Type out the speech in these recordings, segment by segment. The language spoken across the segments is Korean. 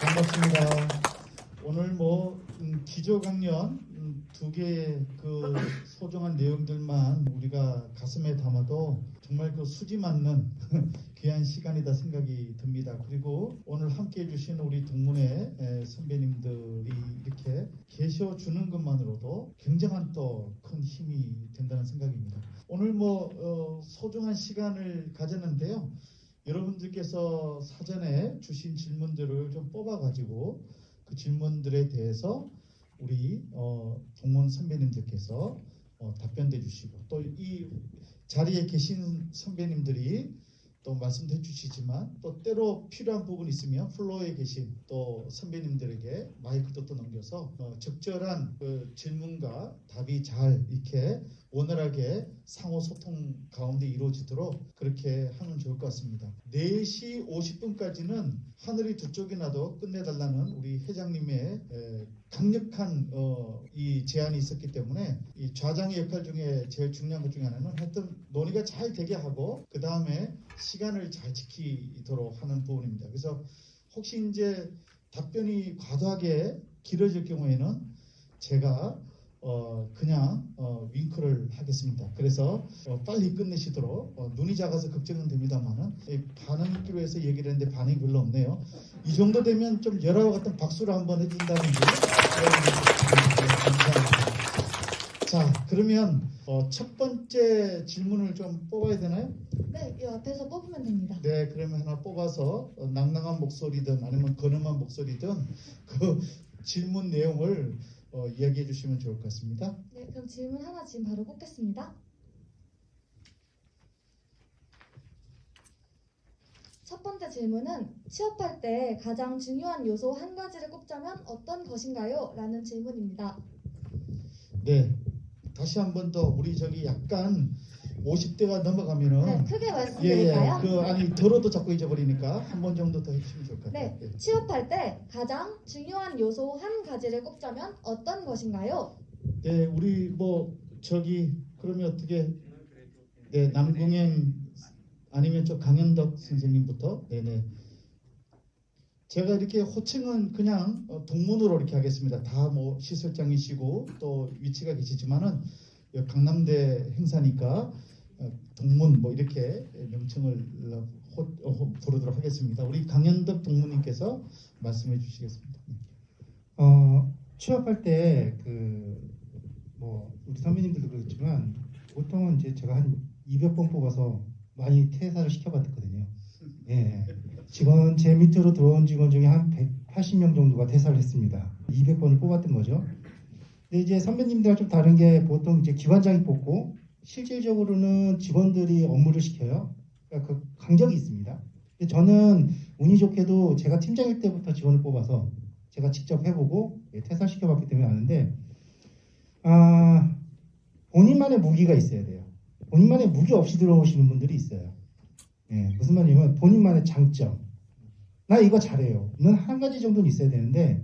반갑습니다. 오늘 기조 강연 두 개의 그 소중한 내용들만 우리가 가슴에 담아도 정말 그 수지 맞는 귀한 시간이다 생각이 듭니다. 그리고 오늘 함께 해주신 우리 동문회 선배님들이 이렇게 계셔 주는 것만으로도 굉장한 또 큰 힘이 된다는 생각입니다. 오늘 소중한 시간을 가졌는데요. 여러분들께서 사전에 주신 질문들을 좀 뽑아가지고 그 질문들에 대해서 우리 동문 선배님들께서 답변해 주시고 또 이 자리에 계신 선배님들이 또 말씀도 해주시지만 또 때로 필요한 부분이 있으면 플로어에 계신 또 선배님들에게 마이크도 또 넘겨서 적절한 그 질문과 답이 잘 이렇게 원활하게 상호 소통 가운데 이루어지도록 그렇게 하면 좋을 것 같습니다. 4시 50분까지는 하늘이 두 쪽이 나도 끝내달라는 우리 회장님의 강력한 이 제안이 있었기 때문에 이 좌장의 역할 중에 제일 중요한 것 중에 하나는 하여튼 논의가 잘 되게 하고 그 다음에 시간을 잘 지키도록 하는 부분입니다. 그래서 혹시 이제 답변이 과도하게 길어질 경우에는 제가 그냥 윙크를 하겠습니다. 그래서 빨리 끝내시도록 눈이 작아서 걱정은 됩니다만은 반응이 필요해서 얘기를 했는데 반응이 별로 없네요. 이 정도 되면 좀 열화와 같은 박수를 한번 해준다는지 감사합니다. 자, 그러면 첫 번째 질문을 좀 뽑아야 되나요? 네, 이 앞에서 뽑으면 됩니다. 네, 그러면 하나 뽑아서 낭낭한 목소리든 아니면 근엄한 목소리든 그 질문 내용을 이야기해 주시면 좋을 것 같습니다. 네, 그럼 질문 하나 지금 바로 뽑겠습니다. 첫 번째 질문은 취업할 때 가장 중요한 요소 한 가지를 꼽자면 어떤 것인가요? 라는 질문입니다. 네, 다시 한 번 더 우리 약간 50대가 넘어가면은 네, 크게 말씀드릴까요? 아니 들어도 자꾸 잊어버리니까 한 번 정도 더 해주시면 좋을 것 같아요. 네, 취업할 때 가장 중요한 요소 한 가지를 꼽자면 어떤 것인가요? 네, 우리 그러면 어떻게 남궁행 아니면 강현덕 선생님부터. 네네. 제가 이렇게 호칭은 그냥 동문으로 이렇게 하겠습니다. 다 시설장이시고 또 위치가 계시지만은 강남대 행사니까 동문 이렇게 명칭을 부르도록 하겠습니다. 우리 강현덕 동문님께서 말씀해 주시겠습니다. 취업할 때 우리 선배님들도 그렇지만 보통은 이제 제가 한 200번 뽑아서 많이 퇴사를 시켜봤거든요. 예. 직원 제 밑으로 들어온 직원 중에 한 180명 정도가 퇴사를 했습니다. 200번을 뽑았던 거죠. 근데 이제 선배님들과 좀 다른 게 보통 이제 기관장이 뽑고 실질적으로는 직원들이 업무를 시켜요. 그러니까 그 강적이 있습니다. 근데 저는 운이 좋게도 제가 팀장일 때부터 직원을 뽑아서 제가 직접 해보고 퇴사시켜봤기 때문에 아는데 본인만의 무기가 있어야 돼요. 본인만의 무기 없이 들어오시는 분들이 있어요. 예, 무슨 말이냐면 본인만의 장점. 나 이거 잘해요. 는 한 가지 정도는 있어야 되는데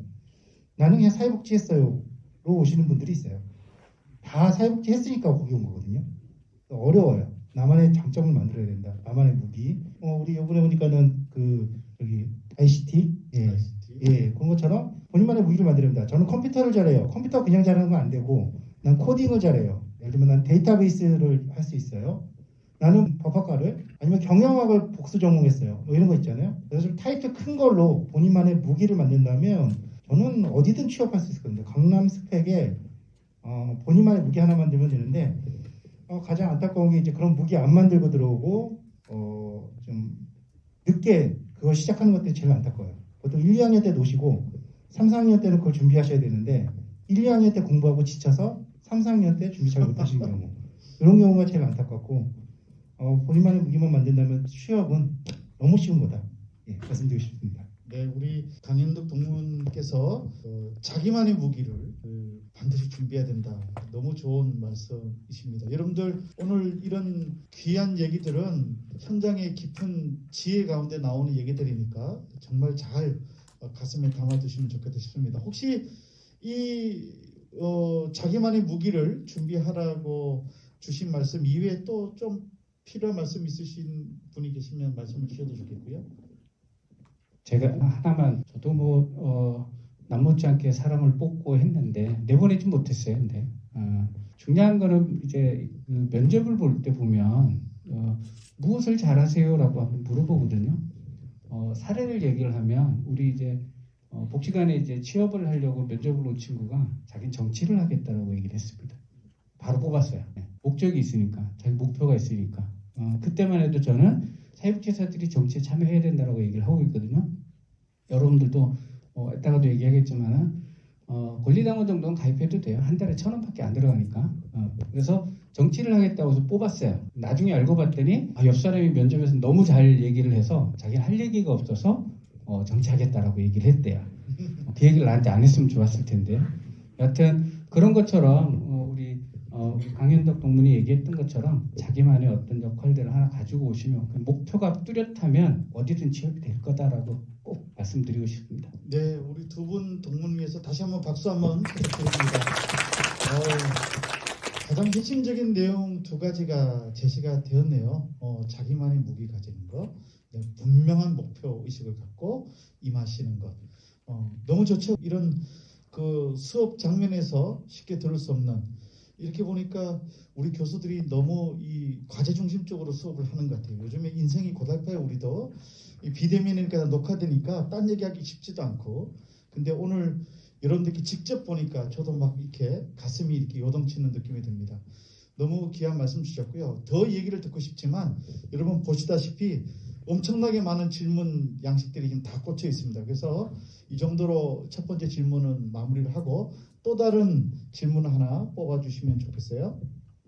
나는 그냥 사회복지 했어요. 로 오시는 분들이 있어요. 다 사회복지 했으니까 거기 온 거거든요. 어려워요. 나만의 장점을 만들어야 된다. 나만의 무기. 우리 이번에 보니까는 ICT. 그런 것처럼 본인만의 무기를 만들어야 된다. 저는 컴퓨터를 잘해요. 컴퓨터 그냥 잘하는 건 안 되고 난 코딩을 잘해요. 예를 들면 난 데이터베이스를 할 수 있어요. 나는 법학과를 아니면 경영학을 복수 전공했어요. 이런 거 있잖아요. 그래서 좀 타이틀 큰 걸로 본인만의 무기를 만든다면 저는 어디든 취업할 수 있을 겁니다. 강남 스펙에 본인만의 무기 하나 만들면 되는데 가장 안타까운 게 이제 그런 무기 안 만들고 들어오고 좀 늦게 그걸 시작하는 것들이 제일 안타까워요. 보통 1, 2학년 때 놓으시고 3, 4학년 때는 그걸 준비하셔야 되는데 1, 2학년 때 공부하고 지쳐서 3, 4학년 때 준비 잘 못하시는 경우 이런 경우가 제일 안타깝고 본인만의 무기만 만든다면 취업은 너무 쉬운 거다. 말씀드리고 싶습니다. 네, 우리 강현덕 동문께서 자기만의 무기를 반드시 준비해야 된다. 너무 좋은 말씀이십니다. 여러분들 오늘 이런 귀한 얘기들은 현장의 깊은 지혜 가운데 나오는 얘기들이니까 정말 잘 가슴에 담아두시면 좋겠다 싶습니다. 혹시 이 자기만의 무기를 준비하라고 주신 말씀 이외에 또 좀 필요한 말씀 있으신 분이 계시면 말씀을 주셔도 좋겠고요. 제가 하나만 저도 남 못지않게 사람을 뽑고 했는데 내보내지 못했어요. 근데 중요한 거는 이제 그 면접을 볼 때 보면 무엇을 잘하세요라고 한번 물어보거든요. 사례를 얘기를 하면 우리 이제 복지관에 이제 취업을 하려고 면접을 온 친구가 자기는 정치를 하겠다라고 얘기를 했습니다. 바로 뽑았어요. 네. 목적이 있으니까, 자기 목표가 있으니까. 그때만 해도 저는 사회복지사들이 정치에 참여해야 된다고 얘기를 하고 있거든요. 여러분들도 이따가도 얘기하겠지만 권리당원 정도는 가입해도 돼요. 한 달에 1,000원밖에 안 들어가니까. 그래서 정치를 하겠다고 해서 뽑았어요. 나중에 알고 봤더니 옆 사람이 면접에서 너무 잘 얘기를 해서 자기는 할 얘기가 없어서 정치하겠다라고 얘기를 했대요. 그 얘기를 나한테 안 했으면 좋았을 텐데. 여하튼 그런 것처럼 우리 강현덕 동문이 얘기했던 것처럼 자기만의 어떤 역할들을 하나 가지고 오시면 그 목표가 뚜렷하면 어디든 취업이 될 거다라고 꼭 말씀드리고 싶습니다. 네, 우리 두 분 동문 위해서 다시 한번 박수 한번 부탁드립니다. 가장 핵심적인 내용 두 가지가 제시가 되었네요. 자기만의 무기 가지는 것, 네, 분명한 목표 의식을 갖고 임하시는 것. 너무 좋죠. 이런 그 수업 장면에서 쉽게 들을 수 없는, 이렇게 보니까 우리 교수들이 너무 이 과제 중심적으로 수업을 하는 것 같아요. 요즘에 인생이 고달파요. 우리도 이 비대면이니까 녹화되니까 딴 얘기하기 쉽지도 않고. 근데 오늘 여러분들께 직접 보니까 저도 막 이렇게 가슴이 이렇게 요동치는 느낌이 듭니다. 너무 귀한 말씀 주셨고요. 더 얘기를 듣고 싶지만 여러분 보시다시피 엄청나게 많은 질문 양식들이 지금 다 꽂혀 있습니다. 그래서 이 정도로 첫 번째 질문은 마무리를 하고 또 다른 질문 하나 뽑아주시면 좋겠어요.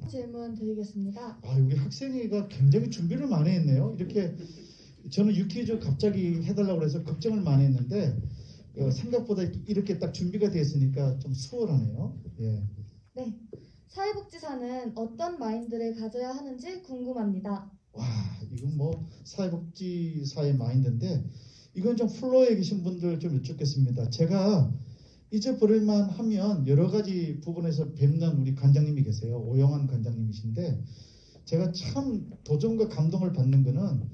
질문 드리겠습니다. 우리 학생회가 굉장히 준비를 많이 했네요. 이렇게 저는 유퀴즈 갑자기 해달라고 해서 걱정을 많이 했는데 생각보다 이렇게 딱 준비가 되어 있으니까 좀 수월하네요. 예. 네, 사회복지사는 어떤 마인드를 가져야 하는지 궁금합니다. 와, 이건 뭐 사회복지사의 마인드인데 이건 좀 플로어에 계신 분들 좀 여쭙겠습니다. 제가 잊어버릴만 하면 여러 가지 부분에서 뵙는 우리 관장님이 계세요. 오영환 관장님이신데 제가 참 도전과 감동을 받는 거는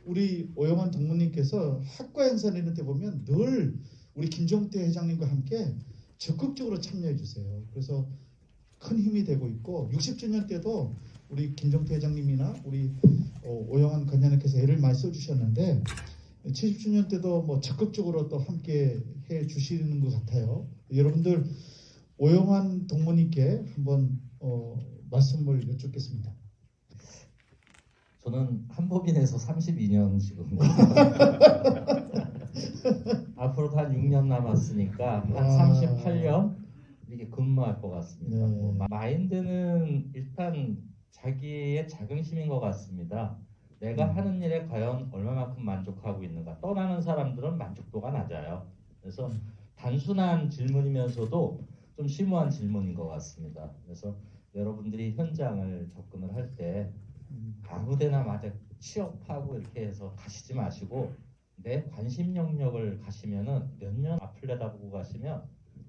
우리 오영환 동무님께서 학과 행사 이런 때 보면 늘 우리 김종태 회장님과 함께 적극적으로 참여해 주세요. 그래서 큰 힘이 되고 있고 60주년 때도 우리 김종태 회장님이나 우리 오영환 관장님께서 애를 많이 써주셨는데 70주년 때도 뭐 적극적으로 또 함께 해 주시는 것 같아요. 여러분들 오영환 동무님께 한번 말씀을 여쭙겠습니다. 저는 한법인에서 32년 지금 앞으로도 한 6년 남았으니까 한 38년 이렇게 근무할 것 같습니다. 네. 마인드는 일단 자기의 자긍심인 것 같습니다. 내가 하는 일에 과연 얼마만큼 만족하고 있는가. 떠나는 사람들은 만족도가 낮아요. 그래서 단순한 질문이면서도 좀 심오한 질문인 것 같습니다. 그래서 여러분들이 현장을 접근을 할 때 아무데나 마저 취업하고 이렇게 해서 가시지 마시고 내 관심 영역을 가시면은 몇 년 앞을 내다보고 가시면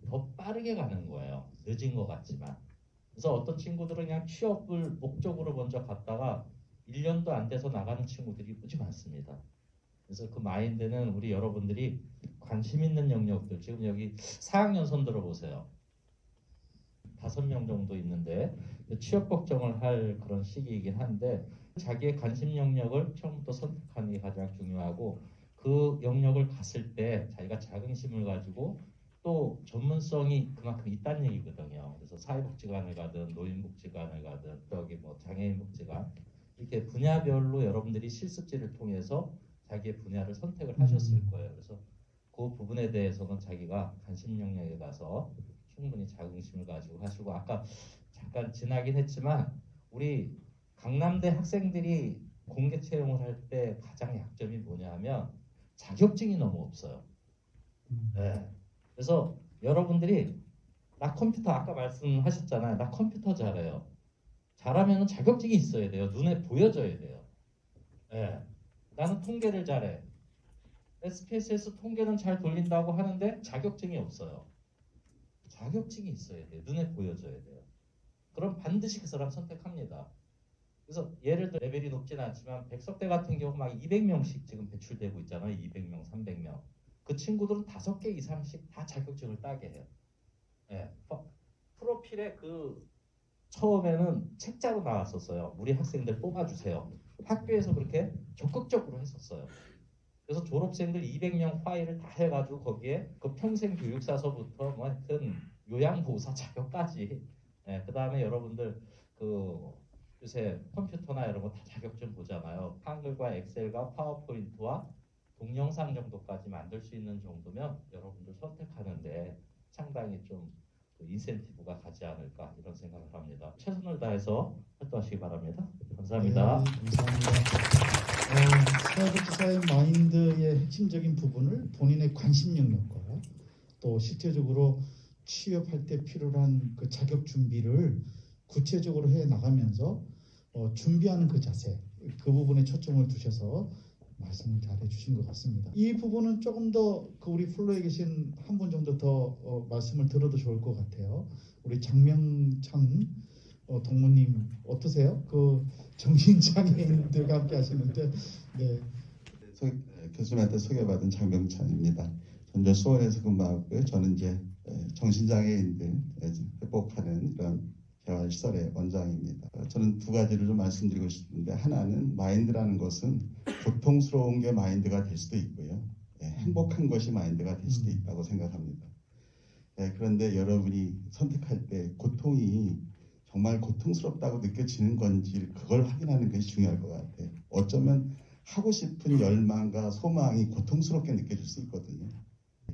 더 빠르게 가는 거예요. 늦은 것 같지만. 그래서 어떤 친구들은 그냥 취업을 목적으로 먼저 갔다가 1년도 안 돼서 나가는 친구들이 무지 많습니다. 그래서 그 마인드는 우리 여러분들이 관심 있는 영역들, 지금 여기 4학년 손 들어보세요. 5명 정도 있는데 취업 걱정을 할 그런 시기이긴 한데 자기의 관심 영역을 처음부터 선택하는 게 가장 중요하고 그 영역을 갔을 때 자기가 자긍심을 가지고 또 전문성이 그만큼 있다는 얘기거든요. 그래서 사회복지관을 가든 노인복지관을 가든 여기 뭐 장애인복지관 이렇게 분야별로 여러분들이 실습지를 통해서 자기의 분야를 선택을 하셨을 거예요. 그래서 그 부분에 대해서는 자기가 관심 영역에 가서 충분히 자긍심을 가지고 하시고 아까 잠깐 지나긴 했지만 우리 강남대 학생들이 공개 채용을 할 때 가장 약점이 뭐냐 하면 자격증이 너무 없어요. 네. 그래서 여러분들이 나 컴퓨터 아까 말씀하셨잖아요. 나 컴퓨터 잘해요. 잘하면 자격증이 있어야 돼요. 눈에 보여져야 돼요. 네. 나는 통계를 잘해. SPSS 통계는 잘 돌린다고 하는데 자격증이 없어요. 자격증이 있어야 돼요. 눈에 보여져야 돼요. 그럼 반드시 그 사람 선택합니다. 그래서 예를 들어 레벨이 높지는 않지만 백석대 같은 경우 막 200명씩 지금 배출되고 있잖아요. 200명, 300명. 그 친구들은 5개 이상씩 다 자격증을 따게 해요. 예. 프로필에 그 처음에는 책자로 나왔었어요. 우리 학생들 뽑아주세요. 학교에서 그렇게 적극적으로 했었어요. 그래서 졸업생들 200명 파일을 다 해가지고 거기에 그 평생 교육사서부터 뭐 하여튼 요양보호사 자격까지 그 다음에 여러분들 그 요새 컴퓨터나 이런 거 다 자격증 보잖아요. 한글과 엑셀과 파워포인트와 동영상 정도까지 만들 수 있는 정도면 여러분들 선택하는데 상당히 좀 그 인센티브가 가지 않을까 이런 생각을 합니다. 최선을 다해서 활동하시기 바랍니다. 감사합니다. 네, 감사합니다. 사회복지사의 마인드의 핵심적인 부분을 본인의 관심 영역과 또 실제적으로 취업할 때 필요한 그 자격 준비를 구체적으로 해 나가면서 준비하는 그 자세, 그 부분에 초점을 두셔서 말씀을 잘 해주신 것 같습니다. 이 부분은 조금 더 그 우리 플로에 계신 한 분 정도 더 말씀을 들어도 좋을 것 같아요. 우리 장명찬 동무님 어떠세요? 그 정신장애인들과 함께 하시는데, 네. 교수님한테 소개받은 장명찬입니다. 전주 수원에서 근무하고요. 저는 이제 정신장애인들 회복하는 이런 재활시설의 원장입니다. 저는 두 가지를 좀 말씀드리고 싶은데, 하나는 마인드라는 것은 고통스러운 게 마인드가 될 수도 있고요. 행복한 것이 마인드가 될 수도 있다고 생각합니다. 그런데 여러분이 선택할 때 고통이 정말 고통스럽다고 느껴지는 건지 그걸 확인하는 것이 중요할 것 같아요. 어쩌면 하고 싶은 열망과 소망이 고통스럽게 느껴질 수 있거든요.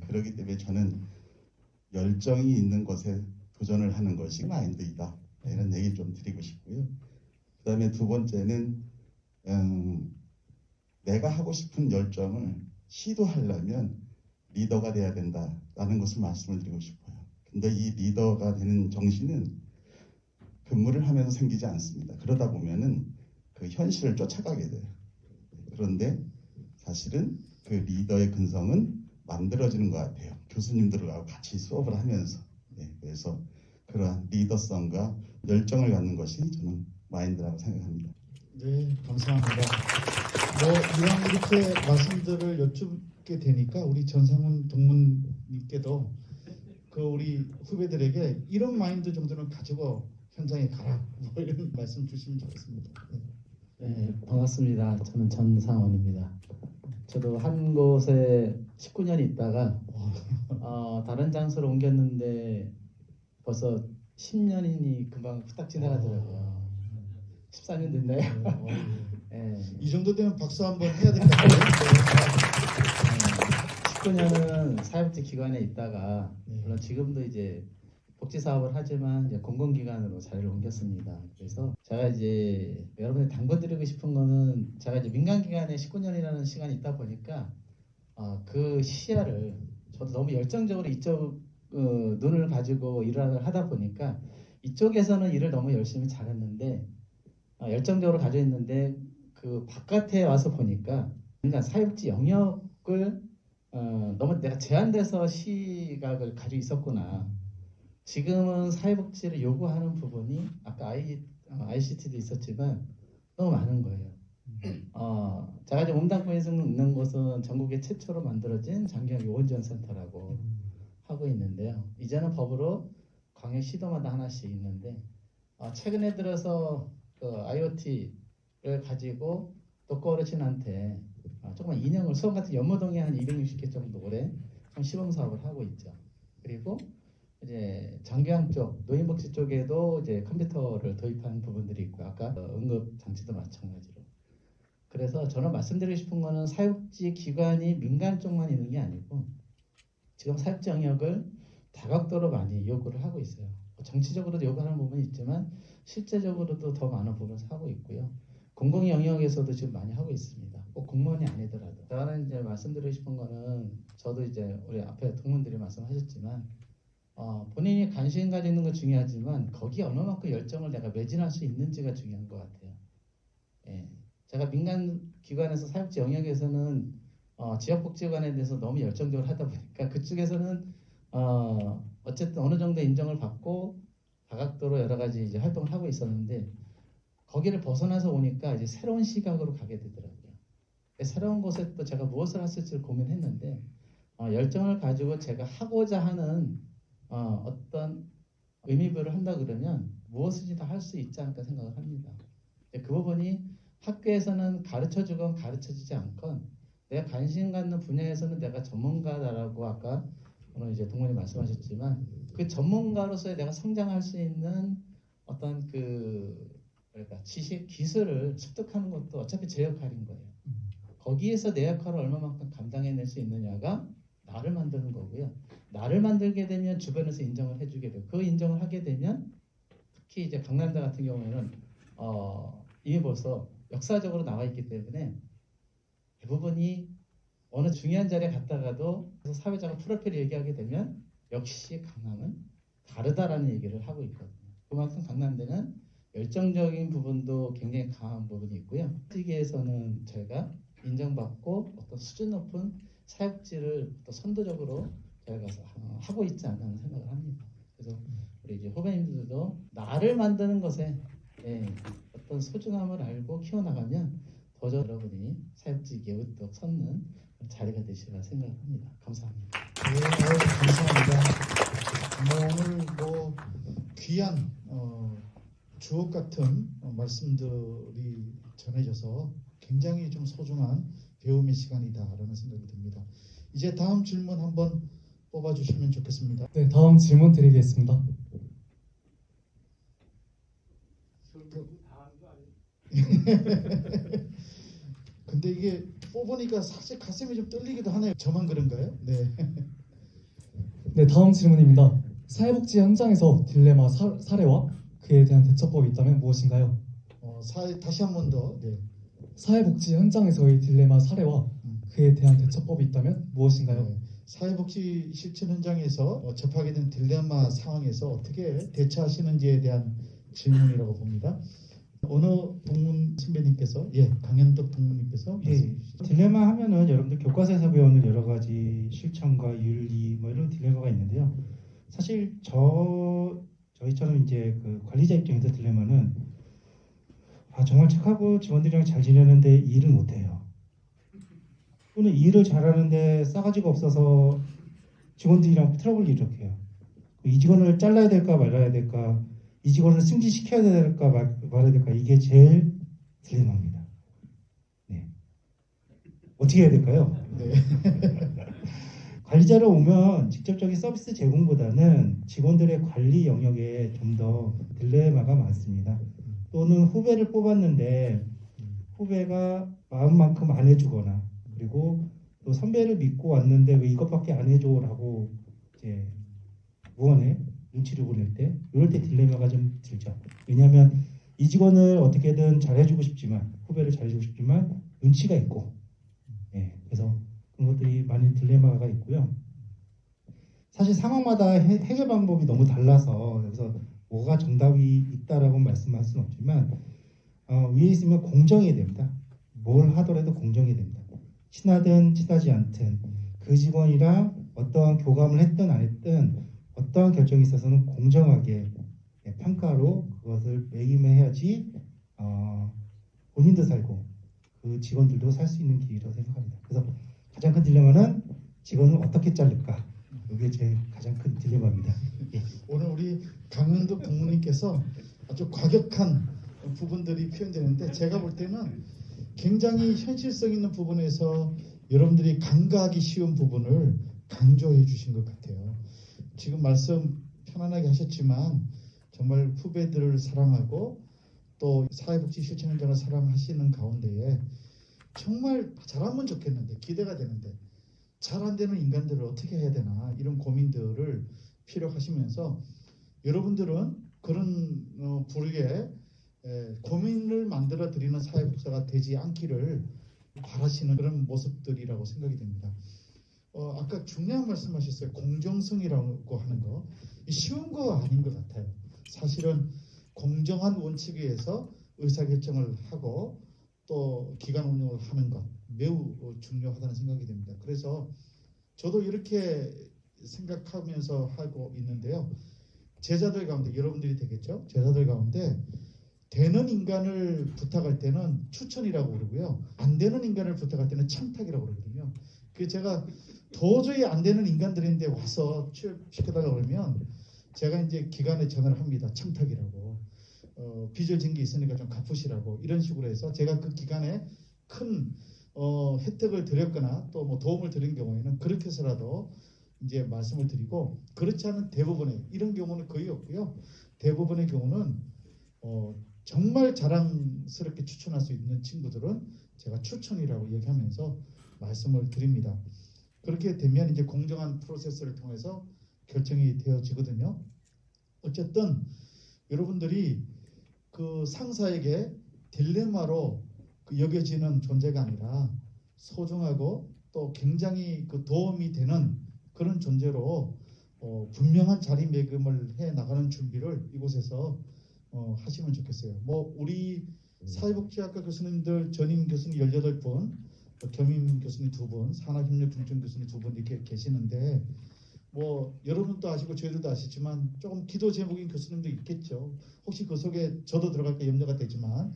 그렇기 때문에 저는 열정이 있는 것에 도전을 하는 것이 마인드이다. 이런 얘기 좀 드리고 싶고요. 그 다음에 두 번째는 내가 하고 싶은 열정을 시도하려면 리더가 돼야 된다라는 것을 말씀을 드리고 싶어요. 근데 이 리더가 되는 정신은 근무를 하면서 생기지 않습니다. 그러다 보면은 그 현실을 쫓아가게 돼요. 그런데 사실은 그 리더의 근성은 만들어지는 것 같아요. 교수님들하고 같이 수업을 하면서. 그래서 그러한 리더성과 열정을 갖는 것이 저는 마인드라고 생각합니다. 네, 감사합니다. 이왕 이렇게 말씀들을 여쭙게 되니까 우리 전상훈 동문님께도 그 우리 후배들에게 이런 마인드 정도는 가지고 현장에 가라, 뭐 이런 말씀 주시면 좋겠습니다. 네, 반갑습니다. 저는 전상원입니다. 저도 한 곳에 19년 있다가 다른 장소로 옮겼는데 벌써 10년이니 금방 후딱 지나가더라고요. 14년 됐나요? 네. 이 정도 되면 박수 한번 해야 될 것 같아요. 19년은 사회복지 기관에 있다가 네. 물론 지금도 이제 복지 사업을 하지만 이제 공공기관으로 자리를 옮겼습니다. 그래서 제가 이제 여러분들 당부드리고 싶은 거는 제가 이제 민간기관에 19년이라는 시간이 있다 보니까 그 시야를 저도 너무 열정적으로 이쪽 눈을 가지고 일을 하다 보니까 이쪽에서는 일을 너무 열심히 잘했는데 열정적으로 가져 있는데 그 바깥에 와서 보니까 그러니까 사회복지 영역을 너무 내가 제한돼서 시각을 가지고 있었구나. 지금은 사회복지를 요구하는 부분이 아까 ICT도 있었지만 너무 많은 거예요. 제가 이제 몸담고에서 있는 곳은 전국에 최초로 만들어진 장기학 요원지원센터라고 하고 있는데요. 이제는 법으로 광역 시도마다 하나씩 있는데 최근에 들어서 그 IoT를 가지고 독거 어르신한테 조그만 인형을 수원 같은 연모동에 한 260개 정도 올해 시범 사업을 하고 있죠. 그리고 이제 장교양 쪽, 노인복지 쪽에도 이제 컴퓨터를 도입한 부분들이 있고 아까 응급 장치도 마찬가지로. 그래서 저는 말씀드리고 싶은 거는 사회복지 기관이 민간 쪽만 있는 게 아니고 지금 사회복지 영역을 다각도로 많이 요구를 하고 있어요. 정치적으로도 요구하는 부분이 있지만 실제적으로도 더 많은 부분을 하고 있고요. 공공 영역에서도 지금 많이 하고 있습니다. 꼭 공무원이 아니더라도. 저는 이제 말씀드리고 싶은 거는 저도 이제 우리 앞에 동문들이 말씀하셨지만 본인이 관심 가지는 건 중요하지만 거기에 얼마만큼 열정을 내가 매진할 수 있는지가 중요한 것 같아요. 제가 민간 기관에서 사회복지 영역에서는 지역복지관에 대해서 너무 열정적으로 하다 보니까 그쪽에서는 어쨌든 어느 정도 인정을 받고 다각도로 여러 가지 이제 활동을 하고 있었는데 거기를 벗어나서 오니까 이제 새로운 시각으로 가게 되더라고요. 새로운 곳에 또 제가 무엇을 했을지를 고민했는데 열정을 가지고 제가 하고자 하는 어떤 의미부여를 한다 그러면 무엇이든지 다 할 수 있지 않을까 생각을 합니다. 그 부분이 학교에서는 가르쳐주건 가르쳐주지 않건 내가 관심 갖는 분야에서는 내가 전문가다라고 아까 오늘 이제 동문이 말씀하셨지만 그 전문가로서의 내가 성장할 수 있는 어떤 그러니까 지식, 기술을 습득하는 것도 어차피 제 역할인 거예요. 거기에서 내 역할을 얼마만큼 감당해낼 수 있느냐가 나를 만드는 거고요. 나를 만들게 되면 주변에서 인정을 해주게 되고 그 인정을 하게 되면 특히 이제 강남대 같은 경우에는 이미 벌써 역사적으로 나와 있기 때문에 대부분이 어느 중요한 자리에 갔다가도 사회자가 프로필을 얘기하게 되면 역시 강남은 다르다라는 얘기를 하고 있거든요. 그만큼 강남대는 열정적인 부분도 굉장히 강한 부분이 있고요. 세계에서는 저희가 인정받고 어떤 수준 높은 사역지를 또 선도적으로 저희가 하고 있지 않나 하는 생각을 합니다. 그래서 우리 이제 후배님들도 나를 만드는 것에 어떤 소중함을 알고 키워나가면 더 여러분이 사역지기에 우뚝 섰는 자리가 되시리라 생각합니다. 감사합니다. 네, 감사합니다. 오늘 귀한 주옥 같은 말씀들이 전해져서 굉장히 좀 소중한 배움의 시간이다라는 생각이 듭니다. 이제 다음 질문 한번 뽑아주시면 좋겠습니다. 네, 다음 질문 드리겠습니다. 근데 이게 뽑으니까 사실 가슴이 좀 떨리기도 하네요. 저만 그런가요? 네. 네, 다음 질문입니다. 사회복지 현장에서 딜레마 사례와 그에 대한 대처법이 있다면 무엇인가요? 다시 한 번 더. 네. 사회복지 현장에서의 딜레마 사례와 그에 대한 대처법이 있다면 무엇인가요? 네. 사회복지 실천 현장에서 접하게 된 딜레마 상황에서 어떻게 대처하시는지에 대한 질문이라고 봅니다. 어느 동문 선배님께서, 강현덕 동문님께서 말씀해 주시죠. 딜레마 하면은 여러분들 교과서에서 배우는 여러 가지 실천과 윤리 이런 딜레마가 있는데요. 사실 저희처럼 이제 그 관리자 입장에서 딜레마는 정말 착하고 직원들이랑 잘 지내는데 일을 못해요. 또는 일을 잘하는데 싸가지가 없어서 직원들이랑 트러블을 일으켜요. 이 직원을 잘라야 될까 말아야 될까, 이 직원을 승진시켜야 될까 말아야 될까, 이게 제일 딜레마입니다. 네. 어떻게 해야 될까요? 네. 관리자로 오면 직접적인 서비스 제공보다는 직원들의 관리 영역에 좀 더 딜레마가 많습니다. 또는 후배를 뽑았는데 후배가 마음만큼 안 해주거나, 그리고 또 선배를 믿고 왔는데 왜 이것밖에 안 해줘라고 이제 무언에 눈치를 보낼 때, 이럴 때 딜레마가 좀 들죠. 왜냐하면 이 직원을 어떻게든 잘해주고 싶지만, 후배를 잘해주고 싶지만 눈치가 있고, 그래서 그런 것들이 많은 딜레마가 있고요. 사실 상황마다 해결 방법이 너무 달라서 여기서 뭐가 정답이 있다라고 말씀할 수는 없지만 위에 있으면 공정해야 됩니다. 뭘 하더라도 공정해야 됩니다. 친하든 친하지 않든 그 직원이랑 어떠한 교감을 했든 안 했든 어떠한 결정이 있어서는 공정하게 평가로 그것을 매김해야지 본인도 살고 그 직원들도 살 수 있는 길이라고 생각합니다. 그래서 가장 큰 딜레마는 직원을 어떻게 자를까, 이게 제 가장 큰 딜레마입니다. 오늘 우리 강현덕 동무님께서 아주 과격한 부분들이 표현되는데, 제가 볼 때는 굉장히 현실성 있는 부분에서 여러분들이 간과하기 쉬운 부분을 강조해 주신 것 같아요. 지금 말씀 편안하게 하셨지만 정말 후배들을 사랑하고 또 사회복지 실천 현장을 사랑하시는 가운데에 정말 잘하면 좋겠는데, 기대가 되는데 잘 안 되는 인간들을 어떻게 해야 되나, 이런 고민들을 필요하시면서 여러분들은 그런 부류의 고민을 만들어 드리는 사회복지사가 되지 않기를 바라시는 그런 모습들이라고 생각이 됩니다. 아까 중요한 말씀하셨어요. 공정성이라고 하는 거, 쉬운 거 아닌 것 같아요. 사실은 공정한 원칙에 의해서 의사결정을 하고 또 기관 운영을 하는 것 매우 중요하다는 생각이 됩니다. 그래서 저도 이렇게 생각하면서 하고 있는데요. 제자들 가운데, 여러분들이 되겠죠? 제자들 가운데 되는 인간을 부탁할 때는 추천이라고 그러고요. 안 되는 인간을 부탁할 때는 청탁이라고 그러거든요. 그 제가 도저히 안 되는 인간들인데 와서 취업시켜달라고 그러면 제가 이제 기관에 전화를 합니다. 청탁이라고. 빚을 진 게 있으니까 좀 갚으시라고 이런 식으로 해서 제가 그 기관에 큰 혜택을 드렸거나 또 뭐 도움을 드린 경우에는 그렇게 해서라도 이제 말씀을 드리고, 그렇지 않은 대부분의 이런 경우는 거의 없고요. 대부분의 경우는 정말 자랑스럽게 추천할 수 있는 친구들은 제가 추천이라고 얘기하면서 말씀을 드립니다. 그렇게 되면 이제 공정한 프로세스를 통해서 결정이 되어지거든요. 어쨌든 여러분들이 그 상사에게 딜레마로 여겨지는 존재가 아니라 소중하고 또 굉장히 그 도움이 되는 그런 존재로 분명한 자리매김을 해 나가는 준비를 이곳에서 하시면 좋겠어요. 뭐 우리 사회복지학과 교수님들 전임 교수님 18분, 겸임 교수님 2분, 산학협력 중점 교수님 2분 이렇게 계시는데, 뭐 여러분도 아시고 저희들도 아시지만 조금 기도 제목인 교수님도 있겠죠. 혹시 그 속에 저도 들어갈까 염려가 되지만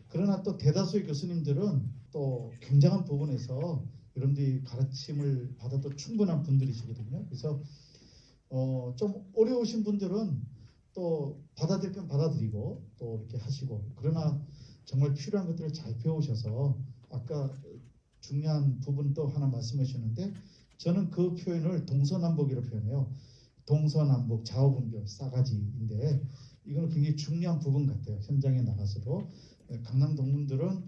그러나 또 대다수의 교수님들은 또 굉장한 부분에서 여러분들이 가르침을 받아도 충분한 분들이시거든요. 그래서 좀 어려우신 분들은 또 받아들일 건 받아들이고 또 이렇게 하시고, 그러나 정말 필요한 것들을 잘 배우셔서 아까 중요한 부분 또 하나 말씀해 주셨는데, 저는 그 표현을 동서남북이라고 표현해요. 동서남북 좌우분별 싸가지인데 이거는 굉장히 중요한 부분 같아요. 현장에 나가서도 강남 동문들은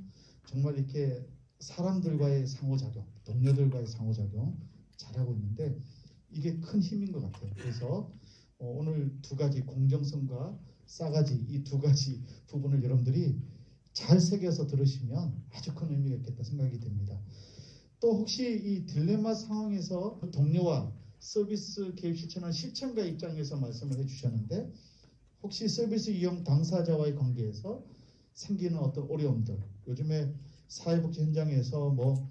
정말 이렇게 사람들과의 상호작용, 동료들과의 상호작용 잘하고 있는데 이게 큰 힘인 것 같아요. 그래서 오늘 두 가지, 공정성과 싸가지, 이 두 가지 부분을 여러분들이 잘 새겨서 들으시면 아주 큰 의미가 있겠다 생각이 됩니다. 또 혹시 이 딜레마 상황에서 동료와 서비스 개입 실천한 실천가 입장에서 말씀을 해주셨는데, 혹시 서비스 이용 당사자와의 관계에서 생기는 어떤 어려움들, 요즘에 사회복지 현장에서 뭐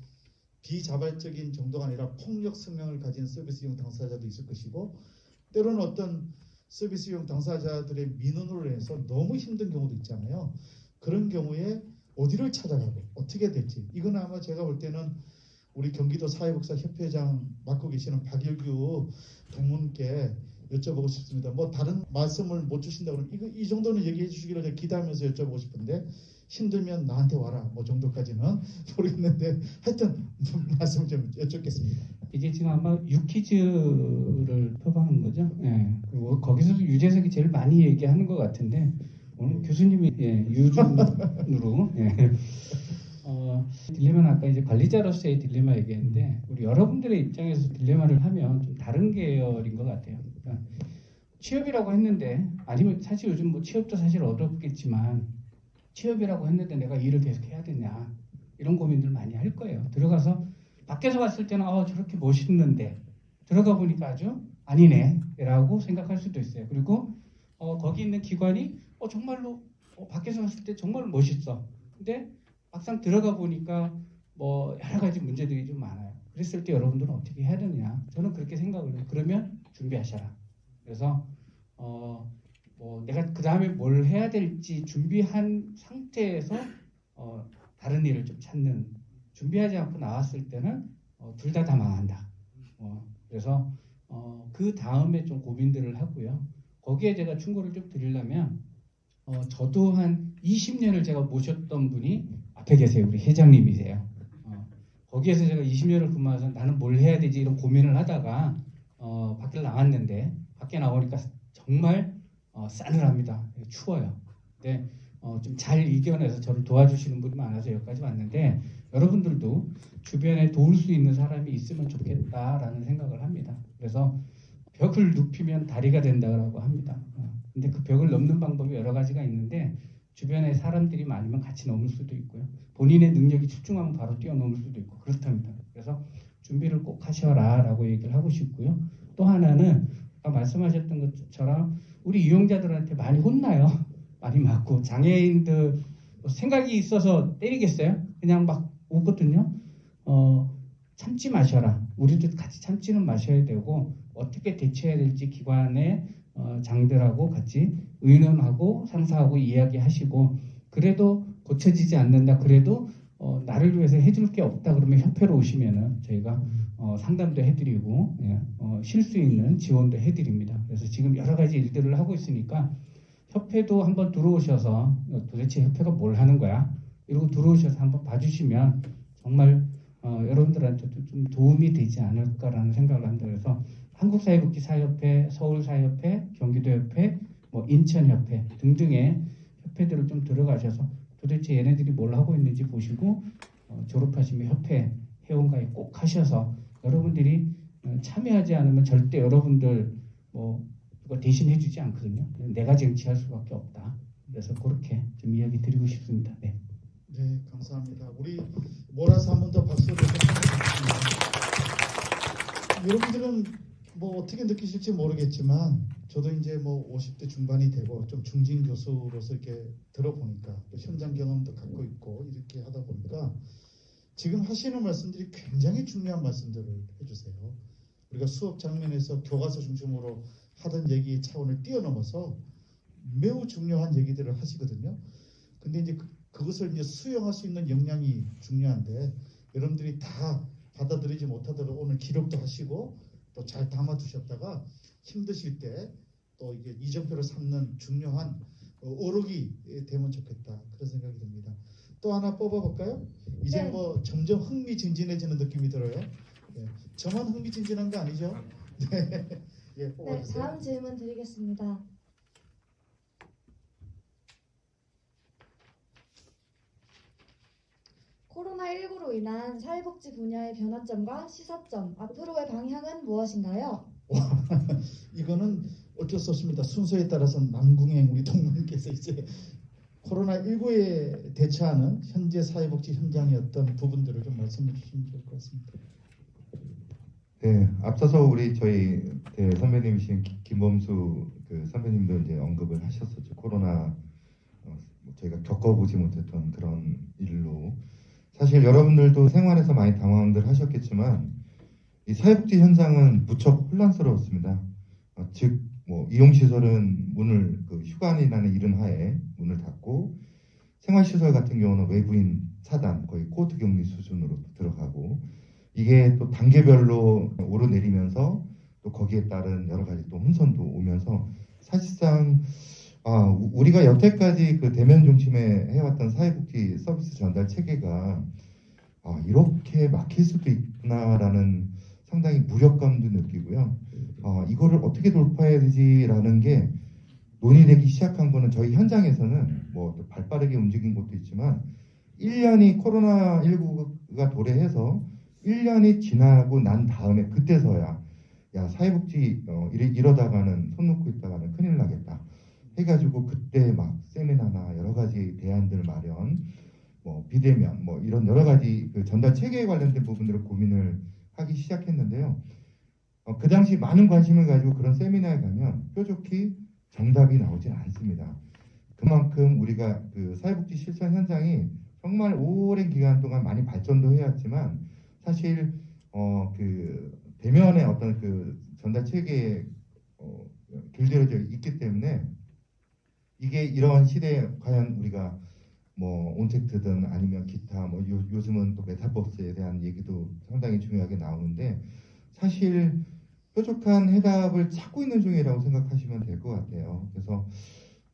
비자발적인 정도가 아니라 폭력 성향을 가진 서비스 이용 당사자도 있을 것이고, 때로는 어떤 서비스 이용 당사자들의 민원으로 인해서 너무 힘든 경우도 있잖아요. 그런 경우에 어디를 찾아가고 어떻게 될지, 이건 아마 제가 볼 때는 우리 경기도 사회복지사 협회장 맡고 계시는 박일규 동문께 여쭤보고 싶습니다. 뭐 다른 말씀을 못 주신다 그러면 이 정도는 얘기해 주시기를 제가 기대하면서 여쭤보고 싶은데, 힘들면 나한테 와라 뭐 정도까지는 모르겠는데 하여튼 말씀 좀 여쭙겠습니다. 이게 지금 아마 유퀴즈를 표방한 거죠. 예. 그리고 거기서도 유재석이 제일 많이 얘기하는 것 같은데 오늘 교수님이 유준으로 딜레마는 아까 이제 관리자로서의 딜레마 얘기했는데, 우리 여러분들의 입장에서 딜레마를 하면 좀 다른 계열인 것 같아요. 그러니까 취업이라고 했는데, 아니면 사실 요즘 뭐 취업도 사실 어렵겠지만 취업이라고 했는데 내가 일을 계속 해야 되냐, 이런 고민들 많이 할 거예요. 들어가서 밖에서 봤을 때는 저렇게 멋있는데 들어가 보니까 아주 아니네 라고 생각할 수도 있어요. 그리고 거기 있는 기관이 정말로 밖에서 봤을 때 정말 멋있어. 근데 막상 들어가 보니까 뭐 여러 가지 문제들이 좀 많아요. 그랬을 때 여러분들은 어떻게 해야 되느냐? 저는 그렇게 생각을 해요. 그러면 준비하셔라. 그래서 뭐 내가 그 다음에 뭘 해야 될지 준비한 상태에서 다른 일을 좀 찾는, 준비하지 않고 나왔을 때는 둘 다 망한다. 그래서 그 다음에 좀 고민들을 하고요. 거기에 제가 충고를 좀 드리려면 저도 한 20년을 제가 모셨던 분이 앞에 계세요. 우리 회장님이세요. 거기에서 제가 20년을 근무해서 나는 뭘 해야 되지 이런 고민을 하다가 밖에 나왔는데, 밖에 나오니까 정말 싸늘합니다. 추워요. 근데 좀 잘 이겨내서 저를 도와주시는 분이 많아서 여기까지 왔는데, 여러분들도 주변에 도울 수 있는 사람이 있으면 좋겠다라는 생각을 합니다. 그래서 벽을 눕히면 다리가 된다고 합니다. 근데 그 벽을 넘는 방법이 여러 가지가 있는데, 주변에 사람들이 많으면 같이 넘을 수도 있고요. 본인의 능력이 출중하면 바로 뛰어넘을 수도 있고 그렇답니다. 그래서 준비를 꼭 하셔라 라고 얘기를 하고 싶고요. 또 하나는 아까 말씀하셨던 것처럼 우리 이용자들한테 많이 혼나요. 많이 맞고, 장애인들 생각이 있어서 때리겠어요? 그냥 막 오거든요. 참지 마셔라. 우리도 같이 참지는 마셔야 되고, 어떻게 대처해야 될지 기관의 장들하고 같이 의논하고 상사하고 이야기하시고 그래도 고쳐지지 않는다. 그래도 나를 위해서 해줄 게 없다 그러면 협회로 오시면은 저희가 상담도 해드리고 쉴 수 있는 지원도 해드립니다. 그래서 지금 여러 가지 일들을 하고 있으니까 협회도 한번 들어오셔서 도대체 협회가 뭘 하는 거야? 이러고 들어오셔서 한번 봐주시면 정말 여러분들한테도 좀 도움이 되지 않을까라는 생각을 한다. 그래서 한국사회복지사협회, 서울사협회, 경기도협회, 뭐 인천협회 등등의 협회들을 좀 들어가셔서 도대체 얘네들이 뭘 하고 있는지 보시고 졸업하시면 협회 회원가입 꼭 하셔서 여러분들이 참여하지 않으면 절대 여러분들 뭐 누가 대신해 주지 않거든요. 내가 쟁취할 수밖에 없다. 그래서 그렇게 좀 이야기 드리고 싶습니다. 네. 네, 감사합니다. 우리 몰아서 한 번 더 박수를 드리겠습니다. 여러분들은 뭐 어떻게 느끼실지 모르겠지만 저도 이제 뭐 50대 중반이 되고 좀 중진 교수로서 이렇게 들어보니까 또 현장 경험도 갖고 있고 이렇게 하다 보니까 지금 하시는 말씀들이 굉장히 중요한 말씀들을 해주세요. 우리가 수업 장면에서 교과서 중심으로 하던 얘기 차원을 뛰어넘어서 매우 중요한 얘기들을 하시거든요. 근데 이제 그것을 이제 수용할 수 있는 역량이 중요한데 여러분들이 다 받아들이지 못하더라도 오늘 기록도 하시고 또 잘 담아두셨다가 힘드실 때 또 이게 이정표를 삼는 중요한 어록이 되면 좋겠다 그런 생각이 듭니다. 또 하나 뽑아볼까요? 이제 네. 뭐 점점 흥미진진해지는 느낌이 들어요. 네. 저만 흥미진진한 거 아니죠? 네. 예, 네, 뽑아주세요. 다음 질문 드리겠습니다. 코로나19로 인한 사회복지 분야의 변화점과 시사점, 앞으로의 방향은 무엇인가요? 이거는 어쩔 수 없습니다. 순서에 따라서 남궁행 우리 동문께서 이제 코로나19에 대처하는 현재 사회복지 현장의 어떤 부분들을 좀 말씀해 주시면 좋을 것 같습니다. 네, 앞서서 우리 저희 선배님이신 김범수 그 선배님도 이제 언급을 하셨었죠. 코로나 저희가 겪어보지 못했던 그런 일로 사실 여러분들도 생활에서 많이 당황들 하셨겠지만 이 사회복지 현장은 무척 혼란스러웠습니다. 즉 뭐 이용시설은 문을 휴관이라는 이름 하에 문을 닫고 생활시설 같은 경우는 외부인 차단 거의 코호트 격리 수준으로 들어가고 이게 또 단계별로 오르내리면서 또 거기에 따른 여러 가지 또 혼선도 오면서 사실상 우리가 여태까지 그 대면 중심에 해왔던 사회복지 서비스 전달 체계가 이렇게 막힐 수도 있구나라는 상당히 무력감도 느끼고요. 이거를 어떻게 돌파해야 되지라는 게 논의되기 시작한 거는 저희 현장에서는 뭐 발 빠르게 움직인 것도 있지만 1년이 코로나19가 도래해서 1년이 지나고 난 다음에 그때서야 야 사회복지 이러다가는 손 놓고 있다가는 큰일 나겠다 해가지고 그때 막 세미나나 여러 가지 대안들 마련 뭐 비대면 뭐 이런 여러 가지 그 전달 체계에 관련된 부분들을 고민을 하기 시작했는데요. 그 당시 많은 관심을 가지고 그런 세미나에 가면 뾰족히 정답이 나오질 않습니다. 그만큼 우리가 그 사회복지 실천 현장이 정말 오랜 기간 동안 많이 발전도 해왔지만 사실 그 대면의 어떤 그 전달 체계에 길들여져 있기 때문에 이게 이러한 시대에 과연 우리가 뭐 온택트든 아니면 기타 뭐 요즘은 또 메타버스에 대한 얘기도 상당히 중요하게 나오는데 사실 뾰족한 해답을 찾고 있는 중이라고 생각하시면 될 것 같아요. 그래서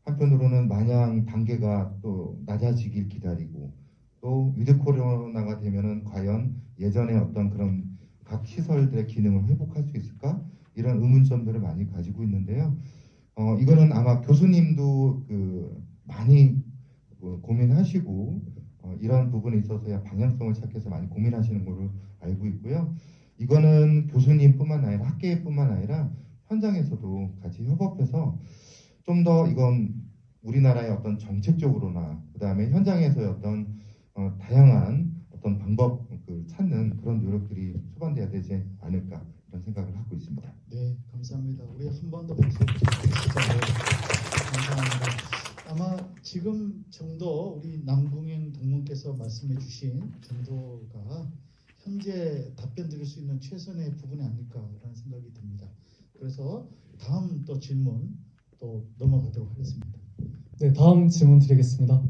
한편으로는 마냥 단계가 또 낮아지길 기다리고 또 위드 코로나가 되면은 과연 예전의 어떤 그런 각 시설들의 기능을 회복할 수 있을까? 이런 의문점들을 많이 가지고 있는데요. 이거는 아마 교수님도 많이 고민하시고 이런 부분에 있어서야 방향성을 찾기 위해서 많이 고민하시는 걸로 알고 있고요. 이거는 교수님뿐만 아니라 학계뿐만 아니라 현장에서도 같이 협업해서 좀 더 이건 우리나라의 어떤 정책적으로나 그 다음에 현장에서의 어떤 다양한 어떤 방법 찾는 그런 노력들이 수반돼야 되지 않을까 그런 생각을 하고 있습니다. 네, 감사합니다. 우리 한 번 더 박수 주시죠. 감사합니다. 아마 지금 정도 우리 남궁행 동문께서 말씀해 주신 정도가 현재 답변 드릴 수 있는 최선의 부분이 아닐까라는 생각이 듭니다. 그래서 다음 또 질문 또 넘어가도록 하겠습니다. 네, 다음 질문 드리겠습니다.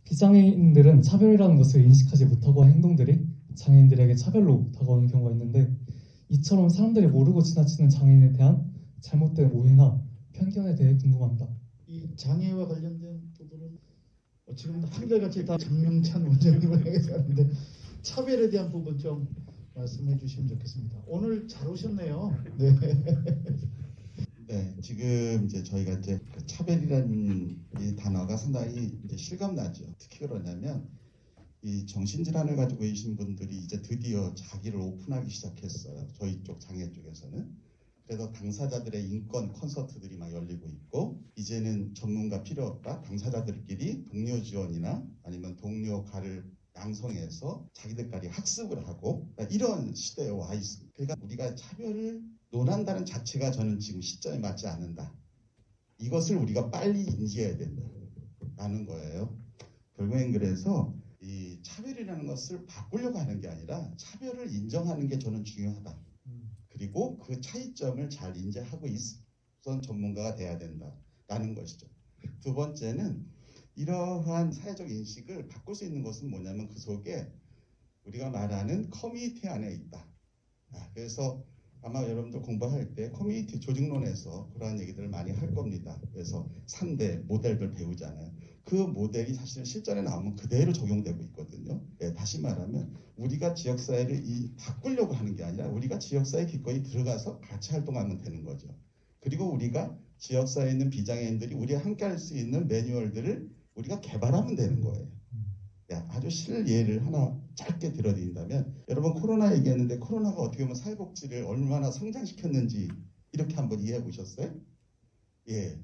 비장애인들은 차별이라는 것을 인식하지 못하고 한 행동들이 장애인들에게 차별로 다가오는 경우가 있는데 이처럼 사람들이 모르고 지나치는 장애인에 대한 잘못된 오해나 편견에 대해 궁금합니다. 이 장애와 관련된 부분은 지금 한결같이 다 장명찬 원장님을 향해서 하는데 차별에 대한 부분 좀 말씀해 주시면 좋겠습니다. 오늘 잘 오셨네요. 네. 네, 지금 이제 저희가 이제 그 차별이라는 이 단어가 상당히 이제 실감나죠. 특히 그러냐면 이 정신질환을 가지고 계신 분들이 이제 드디어 자기를 오픈하기 시작했어요. 저희 쪽 장애 쪽에서는. 그래서 당사자들의 인권 콘서트들이 막 열리고 있고 이제는 전문가 필요 없다. 당사자들끼리 동료 지원이나 아니면 동료가를 양성해서 자기들끼리 학습을 하고 이런 시대에 와 있습니다. 그러니까 우리가 차별을 논한다는 자체가 저는 지금 시점에 맞지 않는다. 이것을 우리가 빨리 인지해야 된다라는 거예요. 결국엔 그래서 이 차별이라는 것을 바꾸려고 하는 게 아니라 차별을 인정하는 게 저는 중요하다. 그리고 그 차이점을 잘 인지하고 있던 전문가가 돼야 된다라는 것이죠. 두 번째는 이러한 사회적 인식을 바꿀 수 있는 것은 뭐냐면 그 속에 우리가 말하는 커뮤니티 안에 있다. 그래서 아마 여러분들 공부할 때 커뮤니티 조직론에서 그러한 얘기들을 많이 할 겁니다. 그래서 3대 모델들 배우잖아요. 그 모델이 사실 실전에 나오면 그대로 적용되고 있거든요. 네, 다시 말하면 우리가 지역사회를 바꾸려고 하는 게 아니라 우리가 지역사회에 기꺼이 들어가서 같이 활동하면 되는 거죠. 그리고 우리가 지역사회에 있는 비장애인들이 우리와 함께 할 수 있는 매뉴얼들을 우리가 개발하면 되는 거예요. 아주 실예를 하나 짧게 들어드린다면 여러분 코로나 얘기했는데 코로나가 어떻게 보면 사회복지를 얼마나 성장시켰는지 이렇게 한번 이해해 보셨어요? 예.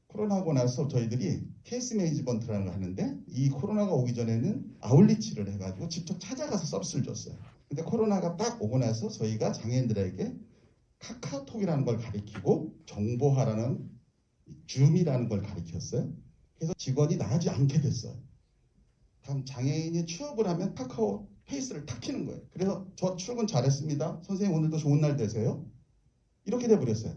코로나하고 나서 저희들이 케이스 매니지먼트라는 걸 하는데 이 코로나가 오기 전에는 아울리치를 해가지고 직접 찾아가서 서비스를 줬어요. 근데 코로나가 딱 오고 나서 저희가 장애인들에게 카카오톡이라는 걸 가리키고 정보화라는 줌이라는 걸 가리켰어요. 그래서 직원이 나가지 않게 됐어요. 다음 장애인이 취업을 하면 카카오 페이스를 탁 키는 거예요. 그래서 저 출근 잘했습니다. 선생님 오늘도 좋은 날 되세요. 이렇게 돼버렸어요.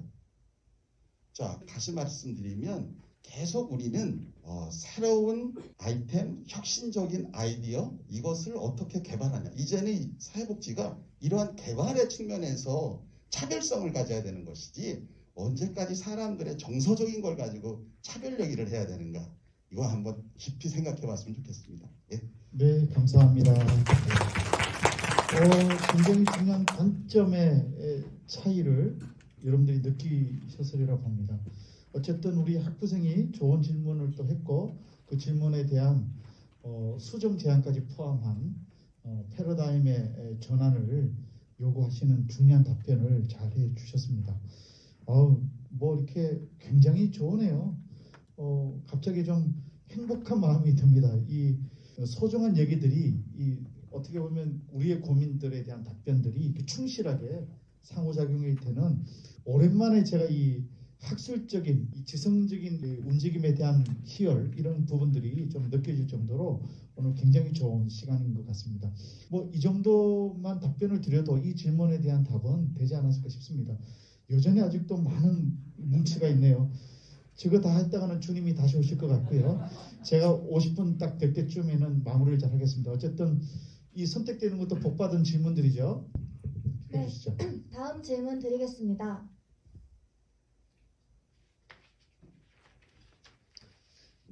자, 다시 말씀드리면 계속 우리는 새로운 아이템, 혁신적인 아이디어 이것을 어떻게 개발하냐. 이제는 이 사회복지가 이러한 개발의 측면에서 차별성을 가져야 되는 것이지 언제까지 사람들의 정서적인 걸 가지고 차별 얘기를 해야 되는가. 이거 한번 깊이 생각해 봤으면 좋겠습니다. 예. 네, 감사합니다. 굉장히 중요한 관점의 차이를 여러분들이 느끼셨으리라고 봅니다. 어쨌든 우리 학부생이 좋은 질문을 또 했고 그 질문에 대한 수정 제안까지 포함한 패러다임의 전환을 요구하시는 중요한 답변을 잘 해주셨습니다. 뭐 이렇게 굉장히 좋으네요. 갑자기 좀 행복한 마음이 듭니다. 이 소중한 얘기들이 어떻게 보면 우리의 고민들에 대한 답변들이 이렇게 충실하게 상호작용이 되는 오랜만에 제가 이 학술적인 이 지성적인 움직임에 대한 희열 이런 부분들이 좀 느껴질 정도로 오늘 굉장히 좋은 시간인 것 같습니다. 뭐 이 정도만 답변을 드려도 이 질문에 대한 답은 되지 않았을까 싶습니다. 여전히 아직도 많은 뭉치가 있네요. 저거 다 했다가는 주님이 다시 오실 것 같고요. 제가 50분 딱 될 때쯤에는 마무리를 잘 하겠습니다. 어쨌든 이 선택되는 것도 복받은 질문들이죠. 네. 해주시죠. 다음 질문 드리겠습니다.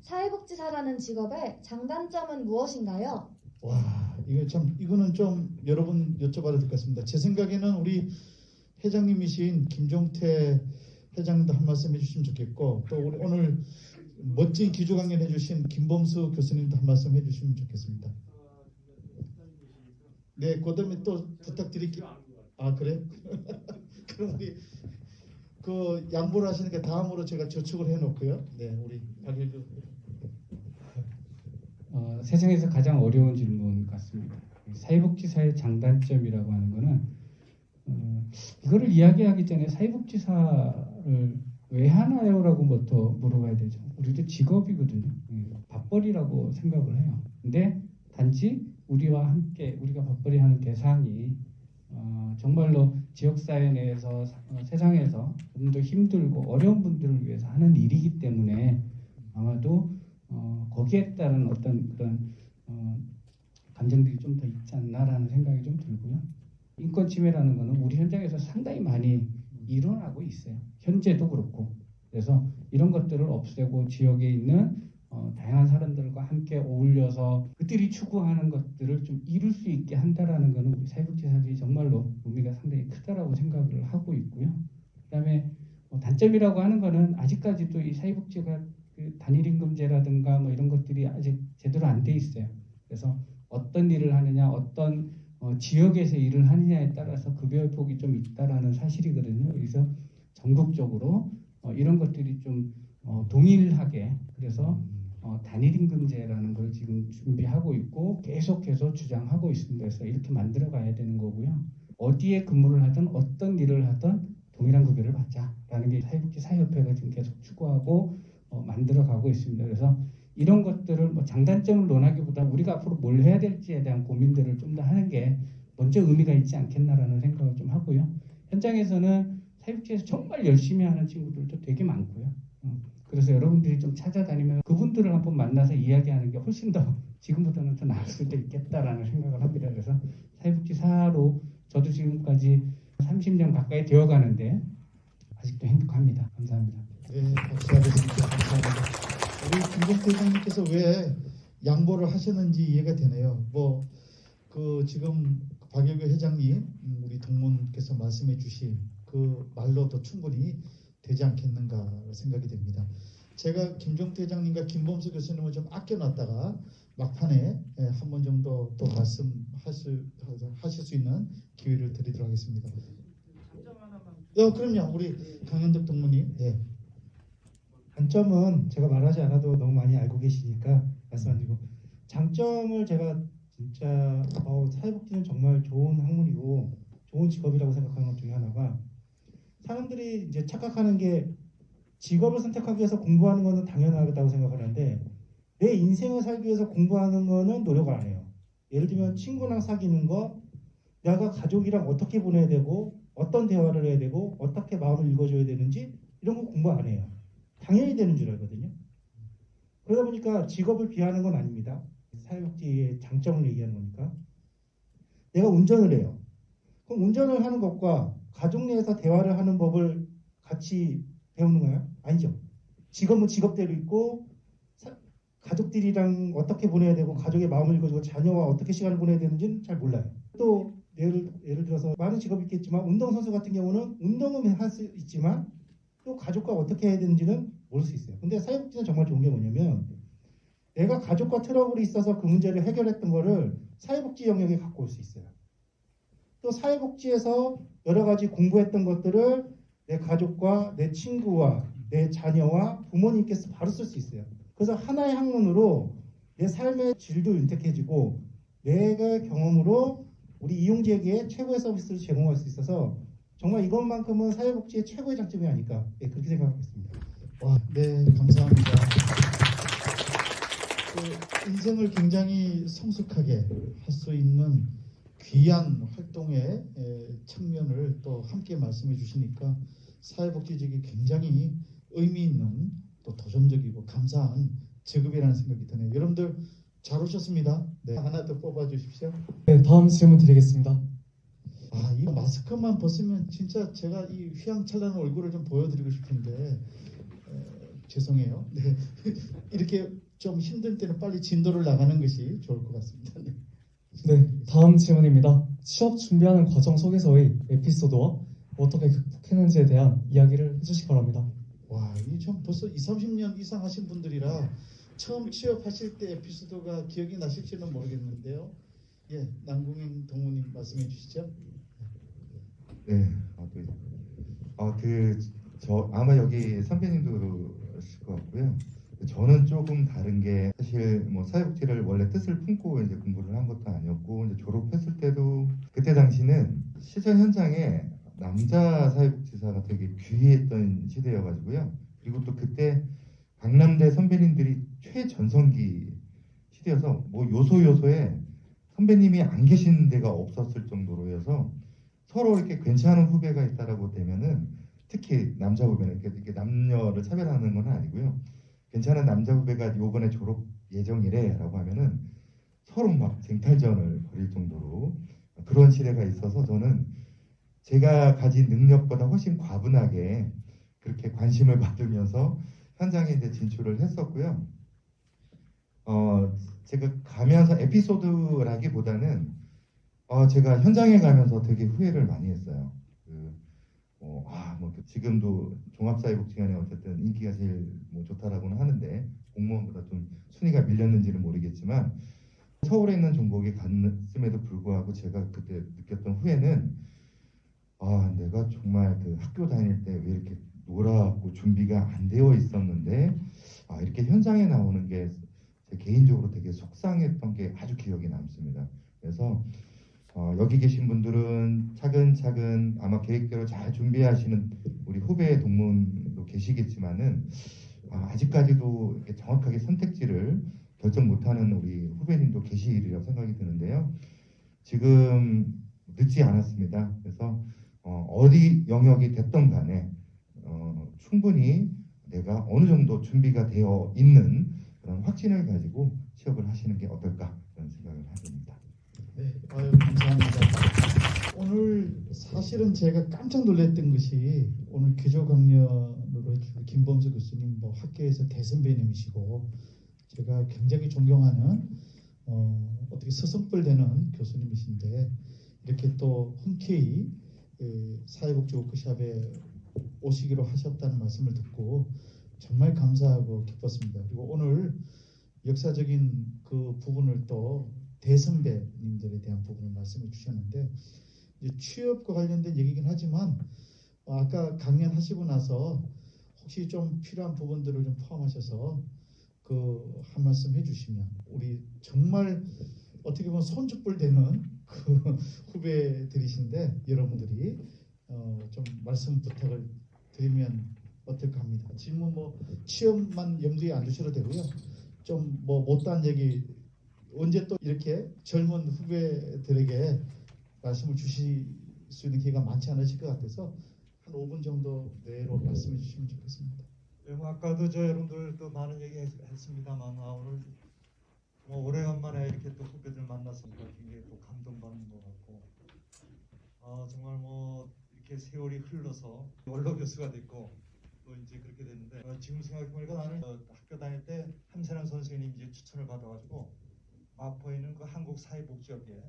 사회복지사라는 직업의 장단점은 무엇인가요? 와, 이거는 좀 여러분 여쭤봐도 될 것 같습니다. 제 생각에는 우리 회장님이신 김종태 회장님도 한 말씀 해주시면 좋겠고 또 우리 오늘 멋진 기조 강연 해주신 김범수 교수님도 한 말씀 해주시면 좋겠습니다. 네, 그다음에 또 부탁드릴게요. 아 그래? 그럼 우리 그 양보를 하시니까 다음으로 제가 저축을 해놓고요. 네, 우리 박일규. 세상에서 가장 어려운 질문 같습니다. 사회복지사의 장단점이라고 하는 거는 이거를 이야기하기 전에 사회복지사를 왜 하나요라고 부터 물어봐야 되죠. 우리도 직업이거든요. 밥벌이라고 생각을 해요. 근데 단지 우리와 함께 우리가 밥벌이하는 대상이 정말로 지역사회 내에서 세상에서 좀 더 힘들고 어려운 분들을 위해서 하는 일이기 때문에 아마도 거기에 따른 어떤 그런 감정들이 좀 더 있지 않나라는 생각이 좀 들고요. 인권 침해라는 것은 우리 현장에서 상당히 많이 일어나고 있어요. 현재도 그렇고. 그래서 이런 것들을 없애고 지역에 있는 다양한 사람들과 함께 어울려서 그들이 추구하는 것들을 좀 이룰 수 있게 한다라는 것은 우리 사회복지사들이 정말로 의미가 상당히 크다라고 생각을 하고 있고요. 그다음에 단점이라고 하는 것은 아직까지도 이 사회복지가 그 단일임금제라든가 뭐 이런 것들이 아직 제대로 안 돼 있어요. 그래서 어떤 일을 하느냐, 어떤 지역에서 일을 하느냐에 따라서 급여의 폭이 좀 있다라는 사실이거든요. 그래서 전국적으로 이런 것들이 좀 동일하게 그래서 단일임금제라는 걸 지금 준비하고 있고 계속해서 주장하고 있습니다. 그래서 이렇게 만들어 가야 되는 거고요. 어디에 근무를 하든 어떤 일을 하든 동일한 급여를 받자라는 게 사회복지사협회가 지금 계속 추구하고 만들어 가고 있습니다. 그래서 이런 것들을 장단점을 논하기보다 우리가 앞으로 뭘 해야 될지에 대한 고민들을 좀 더 하는 게 먼저 의미가 있지 않겠나라는 생각을 좀 하고요. 현장에서는 사회복지에서 정말 열심히 하는 친구들도 되게 많고요. 그래서 여러분들이 좀 찾아다니면 그분들을 한번 만나서 이야기하는 게 훨씬 더 지금보다는 더 나을 수도 있겠다라는 생각을 합니다. 그래서 사회복지사로 저도 지금까지 30년 가까이 되어가는데 아직도 행복합니다. 감사합니다. 네, 박수하겠습니다. 감사합니다. 우리 김종태 회장님께서 왜 양보를 하셨는지 이해가 되네요. 지금 박일교 회장님, 우리 동문께서 말씀해 주신 그 말로도 충분히 되지 않겠는가 생각이 됩니다. 제가 김종태 회장님과 김범수 교수님을 좀 아껴놨다가 막판에 한 번 정도 또 말씀하실 수 있는 기회를 드리도록 하겠습니다. 그럼요. 우리 강현덕 동무님. 네. 단점은 제가 말하지 않아도 너무 많이 알고 계시니까 말씀 안 드리고, 장점을 제가 진짜 사회복지는 정말 좋은 학문이고 좋은 직업이라고 생각하는 것 중에 하나가, 사람들이 이제 착각하는 게 직업을 선택하기 위해서 공부하는 거는 당연하다고 생각하는데 내 인생을 살기 위해서 공부하는 거는 노력을 안 해요. 예를 들면 친구랑 사귀는 거, 내가 가족이랑 어떻게 보내야 되고 어떤 대화를 해야 되고 어떻게 마음을 읽어줘야 되는지 이런 거 공부 안 해요. 당연히 되는 줄 알거든요. 그러다 보니까 직업을 비하하는 건 아닙니다. 사회복지의 장점을 얘기하는 거니까. 내가 운전을 해요. 그럼 운전을 하는 것과 가족 내에서 대화를 하는 법을 같이 배우는 거예요? 아니죠. 직업은 직업대로 있고 가족들이랑 어떻게 보내야 되고 가족의 마음을 읽어주고 자녀와 어떻게 시간을 보내야 되는지는 잘 몰라요. 또 예를 들어서 많은 직업이 있겠지만 운동선수 같은 경우는 운동은 할 수 있지만 또 가족과 어떻게 해야 되는지는 모를 수 있어요. 근데 사회복지는 정말 좋은 게 뭐냐면 내가 가족과 트러블이 있어서 그 문제를 해결했던 거를 사회복지 영역에 갖고 올 수 있어요. 또 사회복지에서 여러 가지 공부했던 것들을 내 가족과 내 친구와 내 자녀와 부모님께서 바로 쓸 수 있어요. 그래서 하나의 학문으로 내 삶의 질도 윤택해지고 내가 경험으로 우리 이용자에게 최고의 서비스를 제공할 수 있어서 정말 이것만큼은 사회복지의 최고의 장점이 아닐까, 그렇게 생각하고 있습니다. 네, 감사합니다. 인생을 굉장히 성숙하게 할 수 있는 귀한 활동의 측면을 또 함께 말씀해 주시니까 사회복지직이 굉장히 의미 있는 또 도전적이고 감사한 직업이라는 생각이 드네요. 여러분들 잘 오셨습니다. 네, 하나 더 뽑아 주십시오. 네, 다음 질문 드리겠습니다. 이 마스크만 벗으면 진짜 제가 이 휘황찬란한 얼굴을 좀 보여드리고 싶은데 죄송해요. 네. 이렇게 좀 힘들 때는 빨리 진도를 나가는 것이 좋을 것 같습니다. 네. 네, 다음 질문입니다. 취업 준비하는 과정 속에서의 에피소드와 어떻게 극복했는지에 대한 이야기를 해주시기 바랍니다. 이 좀 벌써 20-30년 이상 하신 분들이라 처음 취업하실 때 에피소드가 기억이 나실지는 모르겠는데요. 남궁인 동무님 말씀해 주시죠. 네, 아마 여기 선배님도 그러실 것 같고요. 저는 조금 다른 게 사실 사회복지를 원래 뜻을 품고 이제 공부를 한 것도 아니었고 이제 졸업했을 때도 그때 당시는 시설 현장에 남자 사회복지사가 되게 귀했던 시대여가지고요. 그리고 또 그때 강남대 선배님들이 최전성기 시대여서 요소에 선배님이 안 계신 데가 없었을 정도로여서 서로 이렇게 괜찮은 후배가 있다라고 되면은 특히 남자 후배는 이렇게 남녀를 차별하는 건 아니고요. 괜찮은 남자 후배가 요번에 졸업 예정이래라고 하면은 서로 막 쟁탈전을 벌일 정도로 그런 시대가 있어서 저는 제가 가진 능력보다 훨씬 과분하게 그렇게 관심을 받으면서 현장에 이제 진출을 했었고요. 제가 가면서 에피소드라기보다는 제가 현장에 가면서 되게 후회를 많이 했어요. 지금도 종합사회복지관에 어쨌든 인기가 제일 뭐 좋다라고는 하는데 공무원보다 좀 순위가 밀렸는지는 모르겠지만 서울에 있는 종복에 갔음에도 불구하고 제가 그때 느꼈던 후회는 내가 정말 그 학교 다닐 때 왜 이렇게 놀아갖고 준비가 안 되어 있었는데 이렇게 현장에 나오는 게 제 개인적으로 되게 속상했던 게 아주 기억에 남습니다. 그래서 여기 계신 분들은 차근차근 아마 계획대로 잘 준비하시는 우리 후배 동문도 계시겠지만은 아직까지도 이렇게 정확하게 선택지를 결정 못하는 우리 후배님도 계시리라고 생각이 드는데요. 지금 늦지 않았습니다. 그래서 어디 영역이 됐던 간에 충분히 내가 어느 정도 준비가 되어 있는 그런 확신을 가지고 취업을 하시는 게 어떨까 그런 생각을 해봅니다. 네, 감사합니다. 오늘 사실은 제가 깜짝 놀랐던 것이 오늘 교조 강연으로 해주신 김범수 교수님 학교에서 대선배님이시고 제가 굉장히 존경하는 어떻게 서성벌 되는 교수님이신데 이렇게 또 흔쾌히 사회복지 워크숍에 오시기로 하셨다는 말씀을 듣고 정말 감사하고 기뻤습니다. 그리고 오늘 역사적인 그 부분을 또 대선배님들에 대한 부분을 말씀해 주셨는데 이제 취업과 관련된 얘기긴 하지만 아까 강연하시고 나서 혹시 좀 필요한 부분들을 좀 포함하셔서 그 한 말씀 해주시면 우리 정말 어떻게 보면 손짓불 되는 그 후배들이신데 여러분들이 좀 말씀 부탁을 드리면 어떨까 합니다. 질문 취업만 염두에 안 두셔도 되고요. 좀 못다한 얘기 언제 또 이렇게 젊은 후배들에게 말씀을 주실 수 있는 기회가 많지 않으실 것 같아서 한 5분 정도 내로 말씀해 주시면 좋겠습니다. 아까도 여러분들도 많은 얘기 했습니다만 오늘 오래간만에 이렇게 또 후배들 만났으니까 굉장히 또 감동받는 것 같고 정말 이렇게 세월이 흘러서 원로 교수가 됐고 또 이제 그렇게 됐는데 지금 생각해보니까 나는 학교 다닐 때 함세남 선생님 이제 추천을 받아가지고 마포에 있는 그 한국사회복지업에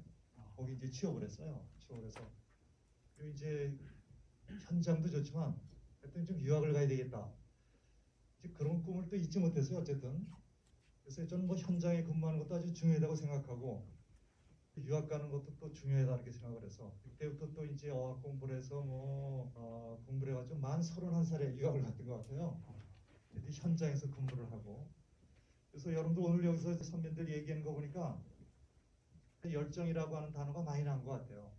거기 이제 취업을 했어요. 취업을 해서 그리고 이제 현장도 좋지만 하여튼 좀 유학을 가야 되겠다. 그런 꿈을 또 잊지 못했어요. 어쨌든 그래서 저는 현장에 근무하는 것도 아주 중요하다고 생각하고 유학 가는 것도 또 중요하다는 게 생각을 해서 그때부터 또 이제 어학 공부를 해서 공부를 해가지고 만 31살에 유학을 갔던 것 같아요. 그때 현장에서 근무를 하고 그래서 여러분들 오늘 여기서 선배들 얘기하는 거 보니까 열정이라고 하는 단어가 많이 나온 것 같아요.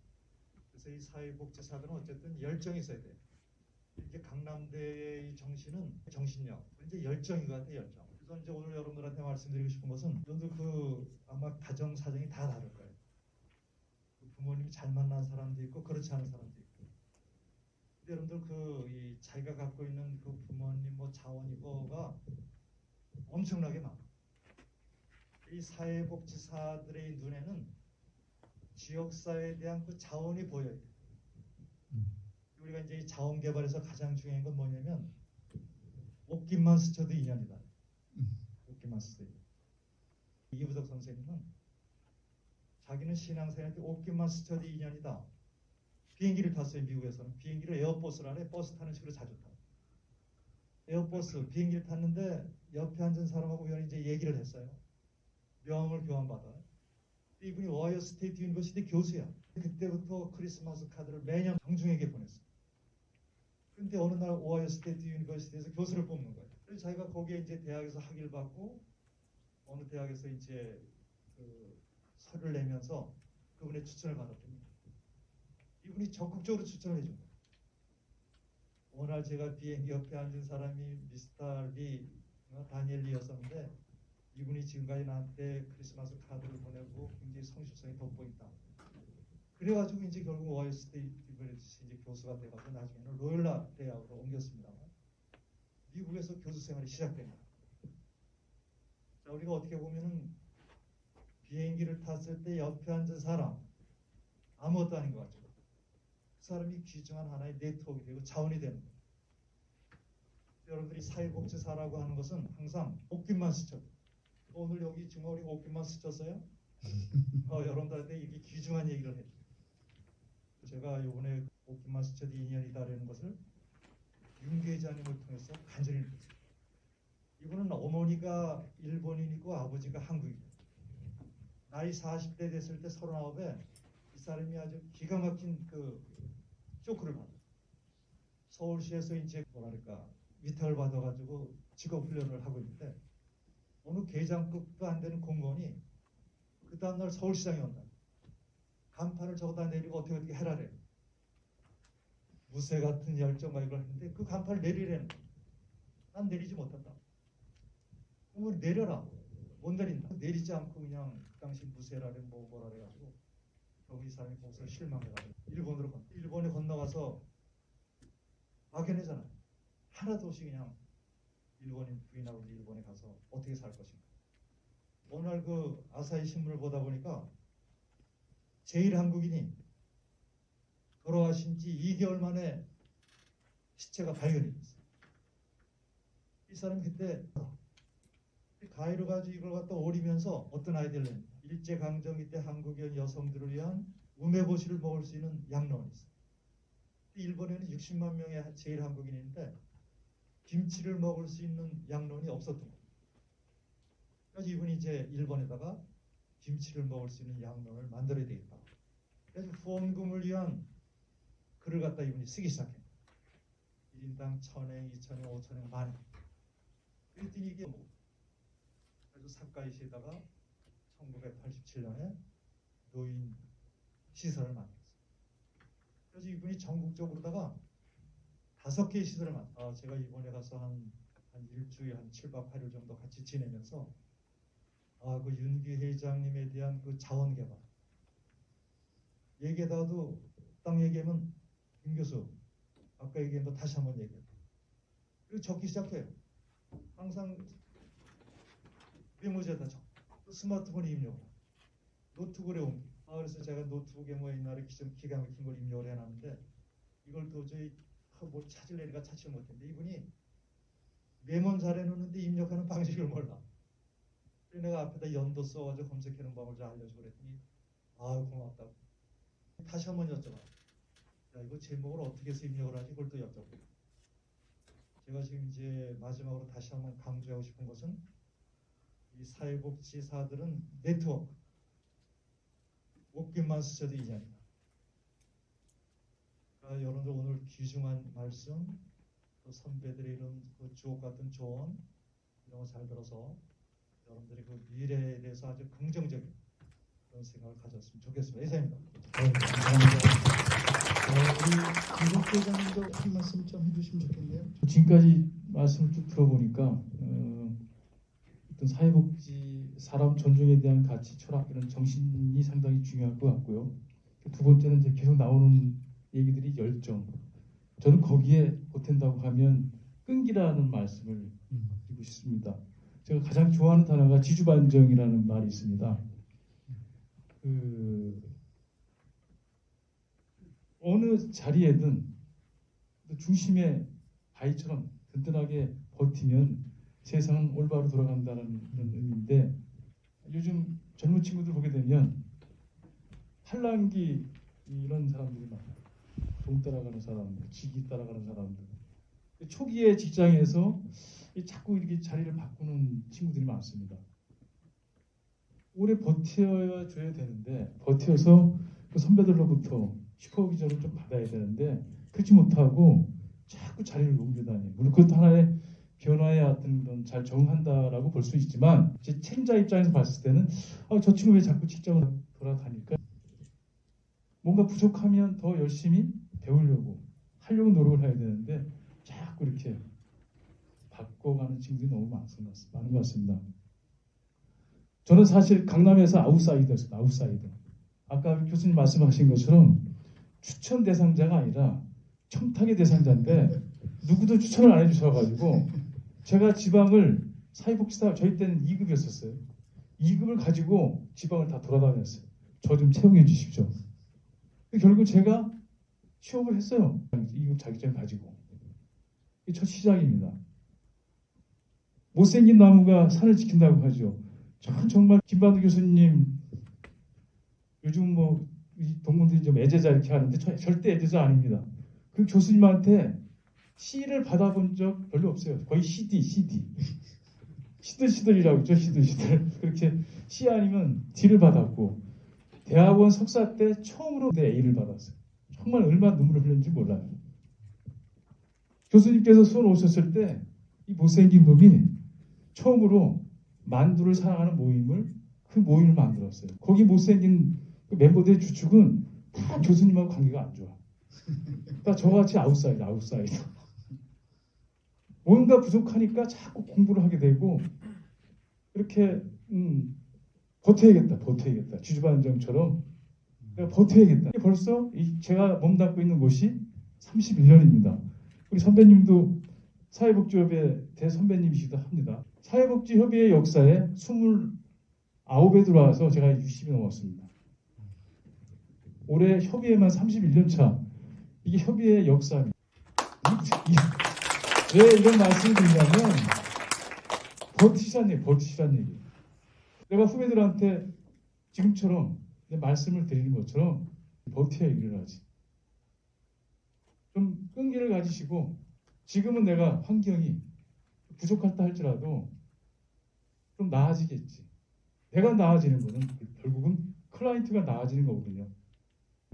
그래서 이 사회복지사들은 어쨌든 열정이 있어야 돼요. 이제 강남대의 정신은 정신력, 이제 열정인 것 같아요. 열정. 그래서 이제 오늘 여러분들한테 말씀드리고 싶은 것은 여러분들 아마 가정 사정이 다 다를 거예요. 부모님이 잘 만난 사람도 있고 그렇지 않은 사람도 있고. 근데 여러분들 이 자기가 갖고 있는 그 부모님 자원 이거가 엄청나게 많아. 이 사회복지사들의 눈에는 지역사회에 대한 그 자원이 보여요. 우리가 이제 이 자원 개발에서 가장 중요한 건 뭐냐면 옷깃만 스쳐도 인연이다. 옷깃만 스쳐도. 이부석 선생님은 자기는 신앙생활 때 옷깃만 스쳐도 인연이다. 비행기를 탔어요. 미국에서는 비행기를 에어버스라네. 버스 타는 식으로 자주 타. 에어버스 비행기를 탔는데 옆에 앉은 사람하고 우연히 이제 얘기를 했어요. 명함을 교환받아. 이분이 오하이오 스테이트 유니버시티 교수야. 그때부터 크리스마스 카드를 매년 정중에게 보냈어. 근데 어느 날 오하이오 스테이트 유니버시티에서 교수를 뽑는 거예요. 그래서 자기가 거기에 이제 대학에서 학위를 받고 어느 대학에서 이제 서류를 내면서 그분의 추천을 받았더니 이분이 적극적으로 추천을 해준 거예요. 어느 날 제가 비행기 옆에 앉은 사람이 미스터 리, 다니엘 리였었는데 이분이 지금까지 나한테 크리스마스 카드를 보내고 굉장히 성실성이 돋보인다. 그래가지고 이제 결국 오하이오 스테이트 이제 교수가 돼가지고 나중에는 로열라 대학으로 옮겼습니다만 미국에서 교수 생활이 시작됩니다. 자, 우리가 어떻게 보면은 비행기를 탔을 때 옆에 앉은 사람 아무것도 아닌 것 같죠. 그 사람이 귀중한 하나의 네트워크가 되고 자원이 되는 거예요. 여러분들이 사회복지사라고 하는 것은 항상 옷깃만 스쳐도 오늘 여기 정말 우리가 옷깃만 스쳤어요? 여러분들한테 이게 귀중한 얘기를 해요. 제가 이번에 옷깃만 스쳐도 인연이다라는 것을 윤 회장님을 통해서 간절히 느꼈어요. 이분은 어머니가 일본인이고 아버지가 한국인이에요. 나이 40대 됐을 때 39에 이 사람이 아주 기가 막힌 그 쇼크를 받아요. 서울시에서 이제 뭐랄까 위탁을 받아가지고 직업 훈련을 하고 있는데 어느 계장급도 안 되는 공무원이 그 다음날 서울시장에 온다. 간판을 저거다 내리고 어떻게 해라래. 무쇠 같은 열정과 이걸 했는데 그 간판을 내리래는 거야. 난 내리지 못한다. 그럼 내려라. 못 내린다. 내리지 않고 그냥 그 당시 무쇠라래 뭐라 그래가지고 결국 이 사람이 거기서 실망해가지고 일본에 건너가서 막연하잖아요. 하나도 없이 그냥 일본인 부인하고 일본에 가서 어떻게 살 것인가. 어느 날 그 아사히 신문을 보다 보니까 제일 한국인이 돌아가신 지 2개월 만에 시체가 발견이 됐어요. 이 사람이 그때 가위로 가지고 이걸 갖다 오리면서 어떤 아이디어를 냅니다. 일제강점기 때 한국인 여성들을 위한 우메보시를 먹을 수 있는 양로원이 있어요. 일본에는 60만 명의 제일 한국인인데 김치를 먹을 수 있는 양로원이 없었던 거예요. 그래서 이분이 이제 일본에다가 김치를 먹을 수 있는 양로원을 만들어야 되겠다. 그래서 후원금을 위한 글을 갖다 이분이 쓰기 시작해요. 1인당 1,000엔, 2,000엔, 5,000엔, 10,000엔. 그랬더니 이게 뭐 그래서 사카이시에다가 1987년에 노인 시설을 만들었어요. 그래서 이분이 전국적으로다가 5개의 시설을 만들었어요. 제가 이번에 가서 한 일주일, 한 7박 8일 정도 같이 지내면서 그 윤기 회장님에 대한 그 자원 개발 얘기하다가도 딱 얘기하면 윤 교수 아까 얘기한 거 다시 한번 얘기해요. 그리고 적기 시작해요. 항상 메모지에다 적. 또 스마트폰에 입력을 해요. 노트북에 옮겨. 그래서 제가 노트북에 뭐 옛날에 좀 기가 막힌 걸 입력을 해놨는데 이걸 도저히 뭘 찾을래니까 찾지 못했는데 이분이 메모는 잘해놓는데 입력하는 방식을 몰라. 그래서 내가 앞에다 연도 써가지고 검색하는 방법을 좀 알려주고 그랬더니 고맙다고. 다시 한번 여쭤봐. 야 이거 제목을 어떻게 해서 입력을 하지? 그걸 또 여쭤보고. 제가 지금 이제 마지막으로 다시 한번 강조하고 싶은 것은 이 사회복지사들은 네트워크. 옷깃만 스쳐도 인연이다. 그러니까 여러분들 오늘 귀중한 말씀, 또 선배들의 이런 그 주옥 같은 조언 이런 거 잘 들어서 여러분들이 그 미래에 대해서 아주 긍정적인 그런 생각을 가졌으면 좋겠습니다. 이상입니다. 우리 김국 회장님도 한 말씀 좀 해주시면 좋겠네요. 지금까지 말씀을 쭉 들어보니까 어떤 사회복지 사람 존중에 대한 가치, 철학 이런 정신이 상당히 중요할 것 같고요. 두 번째는 이제 계속 나오는 얘기들이 열정. 저는 거기에 보탠다고 하면 끈기라는 말씀을 드리고 싶습니다. 제가 가장 좋아하는 단어가 지주반정이라는 말이 있습니다. 어느 자리에든 중심의 바위처럼 든든하게 버티면 세상은 올바로 돌아간다는 그런 의미인데 요즘 젊은 친구들 보게 되면 팔랑귀 이런 사람들이 많아요. 돈 따라가는 사람들, 직위 따라가는 사람들. 초기에 직장에서 자꾸 이렇게 자리를 바꾸는 친구들이 많습니다. 오래 버텨줘야 되는데 버텨서 그 선배들로부터 슈퍼비전을 좀 받아야 되는데 그렇지 못하고 자꾸 자리를 옮겨다니고 물론 그것도 하나의 변화의 어떤 그런 잘 적응한다라고 볼 수 있지만 제 책임자 입장에서 봤을 때는 저 친구 왜 자꾸 직장을 돌아다닐까? 뭔가 부족하면 더 열심히 배우려고 하려고 노력을 해야 되는데 자꾸 이렇게 바꿔가는 친구들이 너무 많은 것 같습니다. 저는 사실 강남에서 아웃사이더였어요. 아웃사이더. 아까 교수님 말씀하신 것처럼 추천 대상자가 아니라 청탁의 대상자인데 누구도 추천을 안 해주셔가지고 제가 지방을 사회복지사 저희 때는 2급이었었어요. 2급을 가지고 지방을 다 돌아다녔어요. 저 좀 채용해 주십시오. 결국 제가 취업을 했어요. 2급 자격증 가지고. 이게 첫 시작입니다. 못생긴 나무가 산을 지킨다고 하죠. 정말 김반도 교수님 요즘 뭐 동문들이 좀 애제자 이렇게 하는데 절대 애제자 아닙니다. 그 교수님한테 C를 받아본 적 별로 없어요. 거의 CD. 시들시들이라고 했죠. 시들시들. 그렇게 C 아니면 D를 받았고 대학원 석사 때 처음으로 A를 받았어요. 정말 얼마나 눈물을 흘렸는지 몰라요. 교수님께서 수원 오셨을 때 이 못생긴 놈이 처음으로 만두를 사랑하는 그 모임을 만들었어요. 거기 못생긴 그 멤버들의 주축은 다 교수님하고 관계가 안 좋아. 다 저같이 아웃사이더. 뭔가 부족하니까 자꾸 공부를 하게 되고 이렇게 버텨야겠다. 지주반정처럼 내가 버텨야겠다. 벌써 제가 몸담고 있는 곳이 31년입니다. 우리 선배님도 사회복지협의 대선배님이시기도 합니다. 사회복지협의회 역사에 29에 들어와서 제가 60이 넘었습니다. 올해 협의회만 31년 차. 이게 협의회 역사입니다. 왜 이런 말씀을 드리냐면 버티시란 얘기. 내가 후배들한테 지금처럼 내 말씀을 드리는 것처럼 버텨야 일을 하지. 좀 끈기를 가지시고 지금은 내가 환경이 부족하다 할지라도 좀 나아지겠지. 내가 나아지는 거는 결국은 클라이언트가 나아지는 거거든요.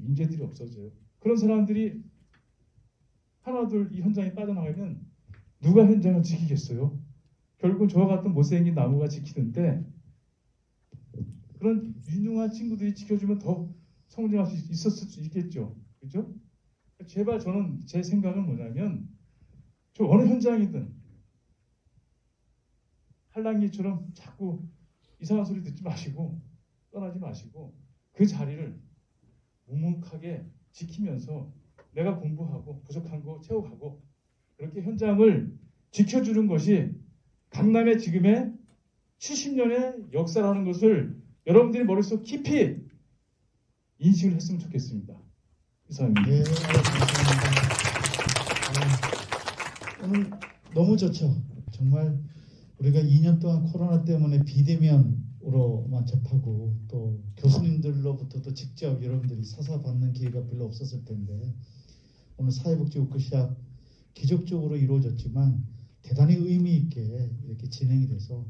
인재들이 없어져요. 그런 사람들이 하나둘 이 현장에 빠져나가면 누가 현장을 지키겠어요? 결국은 저와 같은 못생긴 나무가 지키는데 그런 유능한 친구들이 지켜주면 더 성장할 수 있었을 수 있겠죠. 그렇죠? 제발 저는 제 생각은 뭐냐면 저 어느 현장이든 한랑이처럼 자꾸 이상한 소리 듣지 마시고 떠나지 마시고 그 자리를 묵묵하게 지키면서 내가 공부하고 부족한 거 채워가고 그렇게 현장을 지켜주는 것이 강남의 지금의 70년의 역사라는 것을 여러분들이 머릿속 깊이 인식을 했으면 좋겠습니다. 이상입니다. 네, 감사합니다. 오늘 너무 좋죠. 정말 우리가 2년 동안 코로나 때문에 비대면으로만 접하고 또 교수님들로부터도 직접 여러분들이 사사받는 기회가 별로 없었을 텐데 오늘 사회복지 워크숍 기적적으로 이루어졌지만 대단히 의미 있게 이렇게 진행이 돼서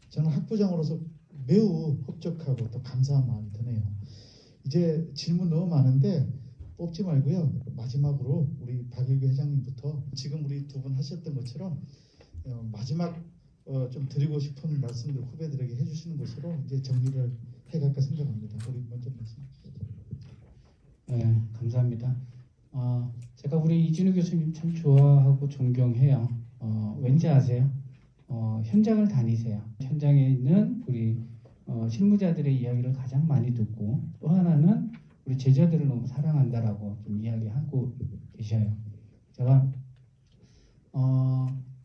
저는 학부장으로서 매우 흡족하고 또 감사한 마음이 드네요. 이제 질문 너무 많은데 뽑지 말고요. 마지막으로 우리 박일규 회장님부터 지금 우리 두 분 하셨던 것처럼 마지막 좀 드리고 싶은 말씀들 후배들에게 해주시는 것으로 이제 정리를 해갈까 생각합니다. 우리 먼저 말씀 주시죠. 네, 감사합니다. 제가 우리 이진우 교수님 참 좋아하고 존경해요. 왠지 아세요? 현장을 다니세요. 현장에 있는 우리 실무자들의 이야기를 가장 많이 듣고 또 하나는 우리 제자들을 너무 사랑한다라고 좀 이야기하고 계셔요. 제가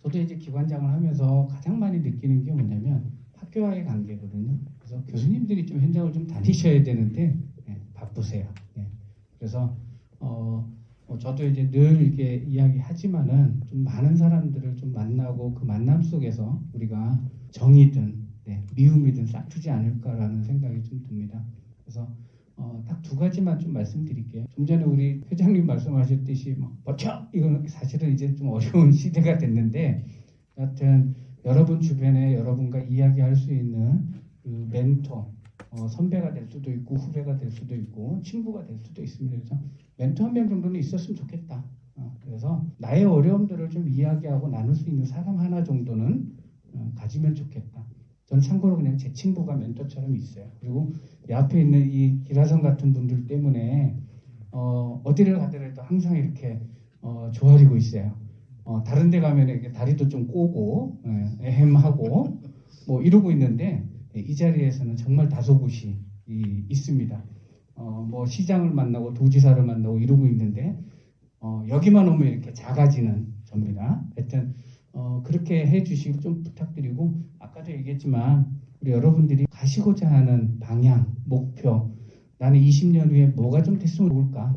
저도 이제 기관장을 하면서 가장 많이 느끼는 게 뭐냐면 학교와의 관계거든요. 그래서 교수님들이 좀 현장을 좀 다니셔야 되는데 바쁘세요. 그래서 저도 이제 늘 이렇게 이야기하지만은 좀 많은 사람들을 좀 만나고 그 만남 속에서 우리가 정이든 미움이든 싹트지 않을까라는 생각이 좀 듭니다. 그래서 딱 두 가지만 좀 말씀드릴게요. 좀 전에 우리 회장님 말씀하셨듯이 막 버텨! 이건 사실은 이제 좀 어려운 시대가 됐는데 하여튼 여러분 주변에 여러분과 이야기할 수 있는 그 멘토, 선배가 될 수도 있고 후배가 될 수도 있고 친구가 될 수도 있습니다. 그래서 멘토 한 명 정도는 있었으면 좋겠다. 그래서 나의 어려움들을 좀 이야기하고 나눌 수 있는 사람 하나 정도는 가지면 좋겠다. 전 참고로 그냥 제 친구가 멘토처럼 있어요. 그리고 이 앞에 있는 이 기라성 같은 분들 때문에 어디를 가더라도 항상 이렇게 조아리고 있어요. 다른 데 가면 이렇게 다리도 좀 꼬고 에헴하고 뭐 이러고 있는데 이 자리에서는 정말 다소곳이 있습니다. 뭐 시장을 만나고 도지사를 만나고 이러고 있는데 여기만 오면 이렇게 작아지는 접니다. 하여튼 그렇게 해주시고 좀 부탁드리고 아까도 얘기했지만 우리 여러분들이 가시고자 하는 방향, 목표 나는 20년 후에 뭐가 좀 됐으면 좋을까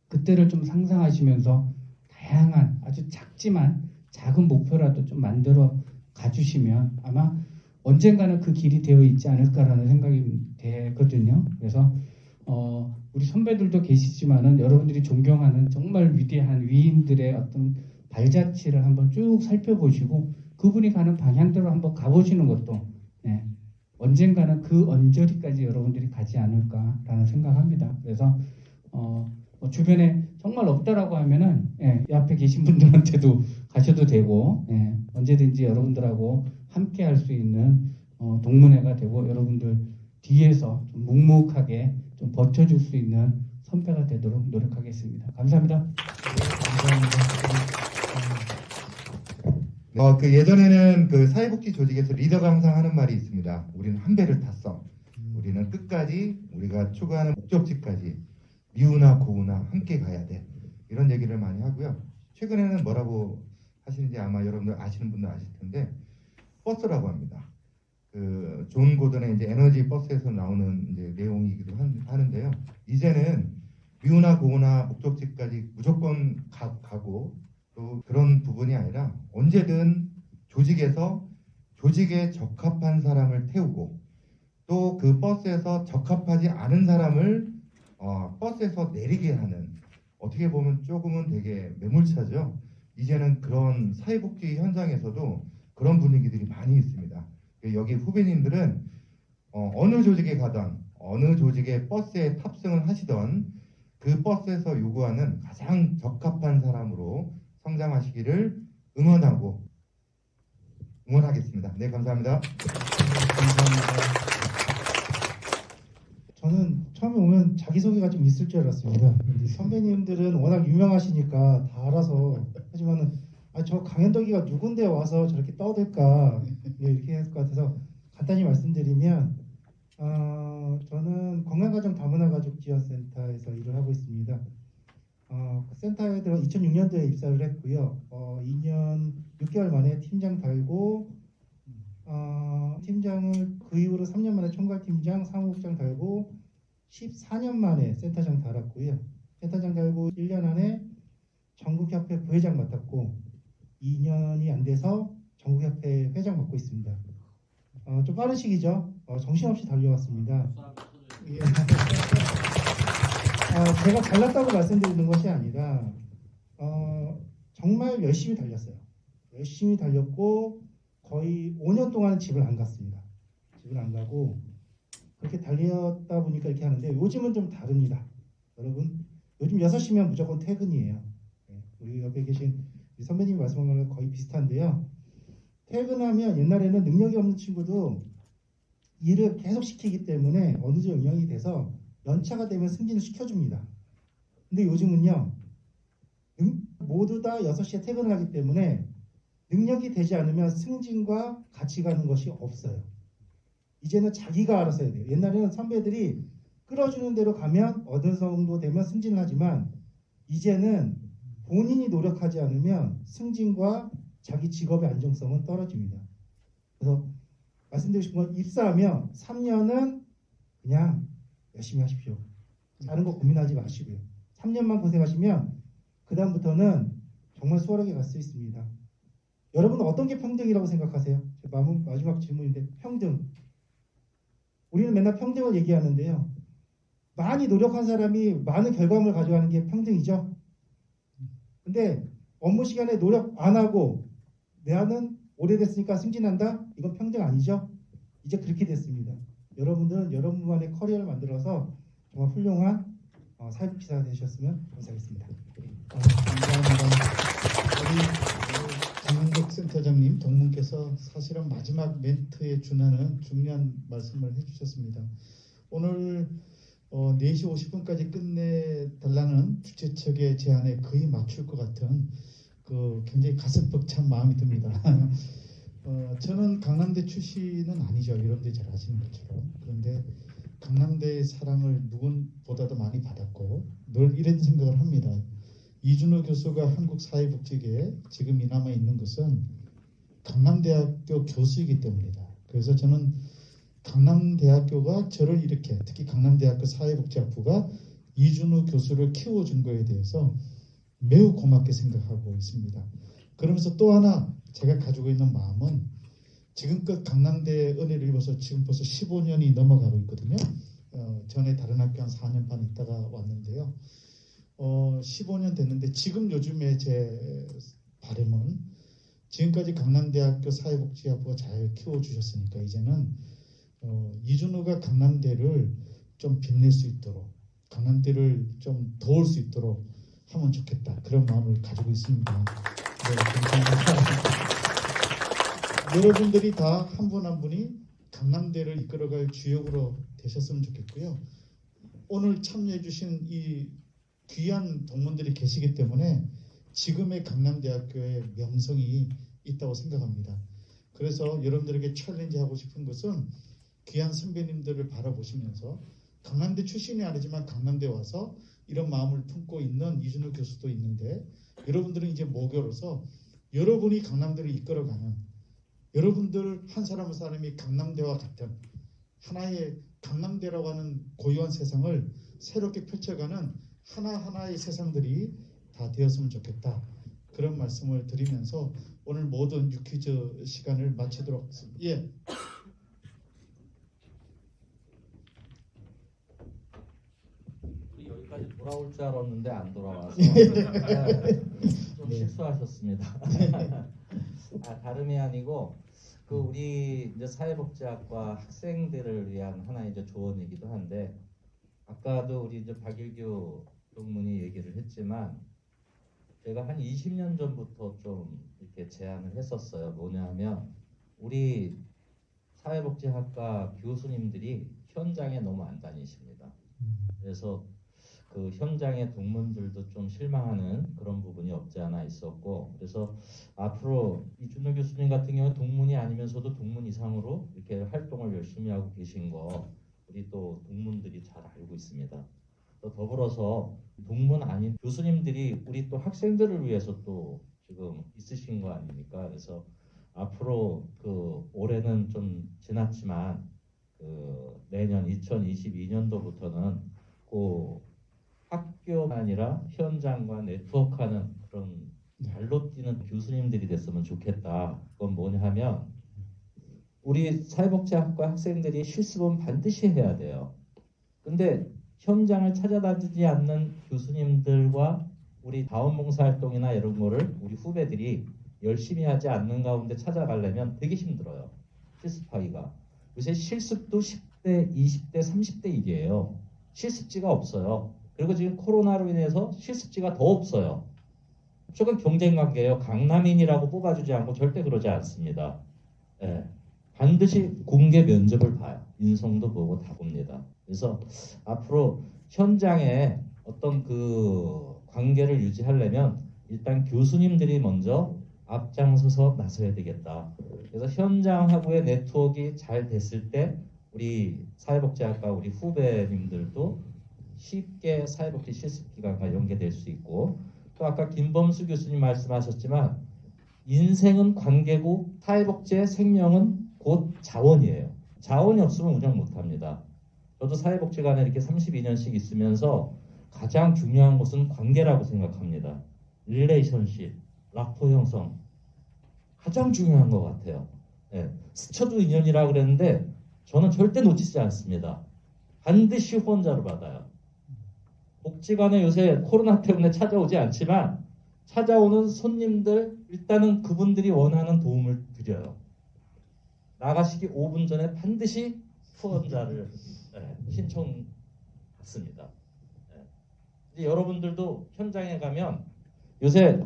그때를 좀 상상하시면서 다양한 아주 작지만 작은 목표라도 좀 만들어 가주시면 아마 언젠가는 그 길이 되어 있지 않을까라는 생각이 되거든요. 그래서 우리 선배들도 계시지만은 여러분들이 존경하는 정말 위대한 위인들의 어떤 발자취를 한번 쭉 살펴보시고 그분이 가는 방향대로 한번 가보시는 것도 언젠가는 그 언저리까지 여러분들이 가지 않을까라는 생각합니다. 그래서 주변에 정말 없다라고 하면은 이 앞에 계신 분들한테도 가셔도 되고 언제든지 여러분들하고 함께 할 수 있는 동문회가 되고 여러분들 뒤에서 좀 묵묵하게 좀 버텨줄 수 있는 선배가 되도록 노력하겠습니다. 감사합니다. 그 예전에는 그 사회복지 조직에서 리더가 항상 하는 말이 있습니다. 우리는 한 배를 탔어. 우리는 끝까지 우리가 추구하는 목적지까지 미우나 고우나 함께 가야 돼. 이런 얘기를 많이 하고요. 최근에는 뭐라고 하시는지 아마 여러분들 아시는 분들 아실 텐데 버스라고 합니다. 그 존 고든의 이제 에너지 버스에서 나오는 이제 내용이기도 하는데요. 이제는 미우나 고우나 목적지까지 무조건 가고 또 그런 부분이 아니라 언제든 조직에서 조직에 적합한 사람을 태우고 또 그 버스에서 적합하지 않은 사람을 버스에서 내리게 하는 어떻게 보면 조금은 되게 매몰차죠. 이제는 그런 사회복지 현장에서도 그런 분위기들이 많이 있습니다. 여기 후배님들은 어느 조직에 가던 어느 조직의 버스에 탑승을 하시던 그 버스에서 요구하는 가장 적합한 사람으로 성장하시기를 응원하겠습니다. 네, 감사합니다. 저는 처음에 오면 자기소개가 좀 있을 줄 알았습니다. 근데 선배님들은 워낙 유명하시니까 다 알아서 하지만은 저 강현덕이가 누군데 와서 저렇게 떠들까 이렇게 할 것 같아서 간단히 말씀드리면 저는 건강가정 다문화가족지원센터에서 일을 하고 있습니다. 그 센터에 들어 2006년도에 입사를 했고요. 2년 6개월 만에 팀장 달고 팀장을 그 이후로 3년 만에 총괄팀장, 사무국장 달고 14년 만에 센터장 달았고요. 센터장 달고 1년 안에 전국협회 부회장 맡았고 2년이 안 돼서 전국협회 회장 맡고 있습니다. 좀 빠른 시기죠. 정신없이 달려왔습니다. 제가 잘났다고 말씀드리는 것이 아니라 정말 열심히 달렸어요. 열심히 달렸고 거의 5년 동안은 집을 안 갔습니다. 집을 안 가고 그렇게 달렸다 보니까 이렇게 하는데 요즘은 좀 다릅니다. 여러분 요즘 6시면 무조건 퇴근이에요. 우리 옆에 계신 우리 선배님이 말씀한 거랑 거의 비슷한데요. 퇴근하면 옛날에는 능력이 없는 친구도 일을 계속 시키기 때문에 어느 정도 영향이 돼서 연차가 되면 승진을 시켜줍니다. 근데 요즘은요. 모두 다 6시에 퇴근을 하기 때문에 능력이 되지 않으면 승진과 같이 가는 것이 없어요. 이제는 자기가 알아서 해야 돼요. 옛날에는 선배들이 끌어주는 대로 가면 어느 정도 되면 승진을 하지만 이제는 본인이 노력하지 않으면 승진과 자기 직업의 안정성은 떨어집니다. 그래서 말씀드리고 싶은 건 입사하면 3년은 그냥 열심히 하십시오. 다른 거 고민하지 마시고요. 3년만 고생하시면 그 다음부터는 정말 수월하게 갈 수 있습니다. 여러분은 어떤 게 평등이라고 생각하세요? 마지막 질문인데 평등. 우리는 맨날 평등을 얘기하는데요. 많이 노력한 사람이 많은 결과물을 가져가는 게 평등이죠. 근데 업무 시간에 노력 안 하고 내는 오래됐으니까 승진한다? 이건 평등 아니죠? 이제 그렇게 됐습니다. 여러분들은 여러분만의 커리어를 만들어서 정말 훌륭한 사회복지사가 되셨으면 감사하겠습니다. 감사합니다. 우리 강현덕 센터장님 동문께서 사실은 마지막 멘트에 준하는 중요한 말씀을 해주셨습니다. 오늘 4시 50분까지 끝내달라는 주최 측의 제안에 거의 맞출 것 같은 그 굉장히 가슴 벅찬 마음이 듭니다. 저는 강남대 출신은 아니죠. 여러분들이 잘 아시는 것처럼. 그런데 강남대의 사랑을 누군보다도 많이 받았고 늘 이런 생각을 합니다. 이준호 교수가 한국 사회복지계에 지금 이 남아 있는 것은 강남대학교 교수이기 때문이다. 그래서 저는 강남대학교가 저를 이렇게, 특히 강남대학교 사회복지학부가 이준호 교수를 키워준 거에 대해서 매우 고맙게 생각하고 있습니다. 그러면서 또 하나 제가 가지고 있는 마음은 지금껏 강남대의 은혜를 입어서 지금 벌써 15년이 넘어가고 있거든요. 전에 다른 학교 한 4년 반 있다가 왔는데요. 15년 됐는데 지금 요즘에 제 바람은 지금까지 강남대학교 사회복지학부가 잘 키워주셨으니까 이제는 이준호가 강남대를 좀 빛낼 수 있도록, 강남대를 좀 도울 수 있도록 하면 좋겠다, 그런 마음을 가지고 있습니다. 네, 감사합니다. 여러분들이 다 한 분 한 분이 강남대를 이끌어갈 주역으로 되셨으면 좋겠고요. 오늘 참여해 주신 이 귀한 동문들이 계시기 때문에 지금의 강남대학교의 명성이 있다고 생각합니다. 그래서 여러분들에게 챌린지하고 싶은 것은 귀한 선배님들을 바라보시면서 강남대 출신이 아니지만 강남대 와서 이런 마음을 품고 있는 이준호 교수도 있는데, 여러분들은 이제 모교로서 여러분이 강남대를 이끌어가는, 여러분들 한 사람 한 사람이 강남대와 같은 하나의 강남대라고 하는 고유한 세상을 새롭게 펼쳐가는 하나하나의 세상들이 다 되었으면 좋겠다, 그런 말씀을 드리면서 오늘 모든 유퀴즈 시간을 마치도록 하겠습니다. 예. 우리 여기까지 돌아올 줄 알았는데 안 돌아와서 좀 네. 실수하셨습니다. 다름이 아니고 우리 이제 사회복지학과 학생들을 위한 하나의 이제 조언이기도 한데, 아까도 우리 이제 박일규 동문이 얘기를 했지만 제가 한 20년 전부터 좀 이렇게 제안을 했었어요. 뭐냐면 우리 사회복지학과 교수님들이 현장에 너무 안 다니십니다. 그래서 그 현장의 동문들도 좀 실망하는 그런 부분이 없지 않아 있었고, 그래서 앞으로 이준호 교수님 같은 경우 동문이 아니면서도 동문 이상으로 이렇게 활동을 열심히 하고 계신 거 우리 또 동문들이 잘 알고 있습니다. 또 더불어서 동문 아닌 교수님들이 우리 또 학생들을 위해서 또 지금 있으신 거 아닙니까? 그래서 앞으로 올해는 좀 지났지만 내년 2022년도부터는 학교가 아니라 현장과 네트워크하는 그런 발로 뛰는 교수님들이 됐으면 좋겠다. 그건 뭐냐 하면 우리 사회복지학과 학생들이 실습은 반드시 해야 돼요. 근데 현장을 찾아다니지 않는 교수님들과 우리 자원봉사활동이나 이런 거를 우리 후배들이 열심히 하지 않는 가운데 찾아가려면 되게 힘들어요. 실습하기가. 요새 실습도 10대, 20대, 30대 이게요. 실습지가 없어요. 그리고 지금 코로나로 인해서 실습지가 더 없어요. 조금 경쟁 관계예요. 강남인이라고 뽑아주지 않고 절대 그러지 않습니다. 예. 반드시 공개 면접을 봐요. 인성도 보고 다 봅니다. 그래서 앞으로 현장에 어떤 관계를 유지하려면 일단 교수님들이 먼저 앞장서서 나서야 되겠다. 그래서 현장하고의 네트워크가 잘 됐을 때 우리 사회복지학과 우리 후배님들도 쉽게 사회복지 실습기관과 연계될 수 있고, 또 아까 김범수 교수님 말씀하셨지만 인생은 관계고 사회복지의 생명은 곧 자원이에요. 자원이 없으면 운영 못합니다. 저도 사회복지관에 이렇게 32년씩 있으면서 가장 중요한 것은 관계라고 생각합니다. 릴레이션십, 라포 형성 가장 중요한 것 같아요. 네. 스쳐도 인연이라고 그랬는데 저는 절대 놓치지 않습니다. 반드시 후원자로 받아요. 복지관에 요새 코로나 때문에 찾아오지 않지만 찾아오는 손님들 일단은 그분들이 원하는 도움을 드려요. 나가시기 5분 전에 반드시 후원자를 신청받습니다. 이제 여러분들도 현장에 가면 요새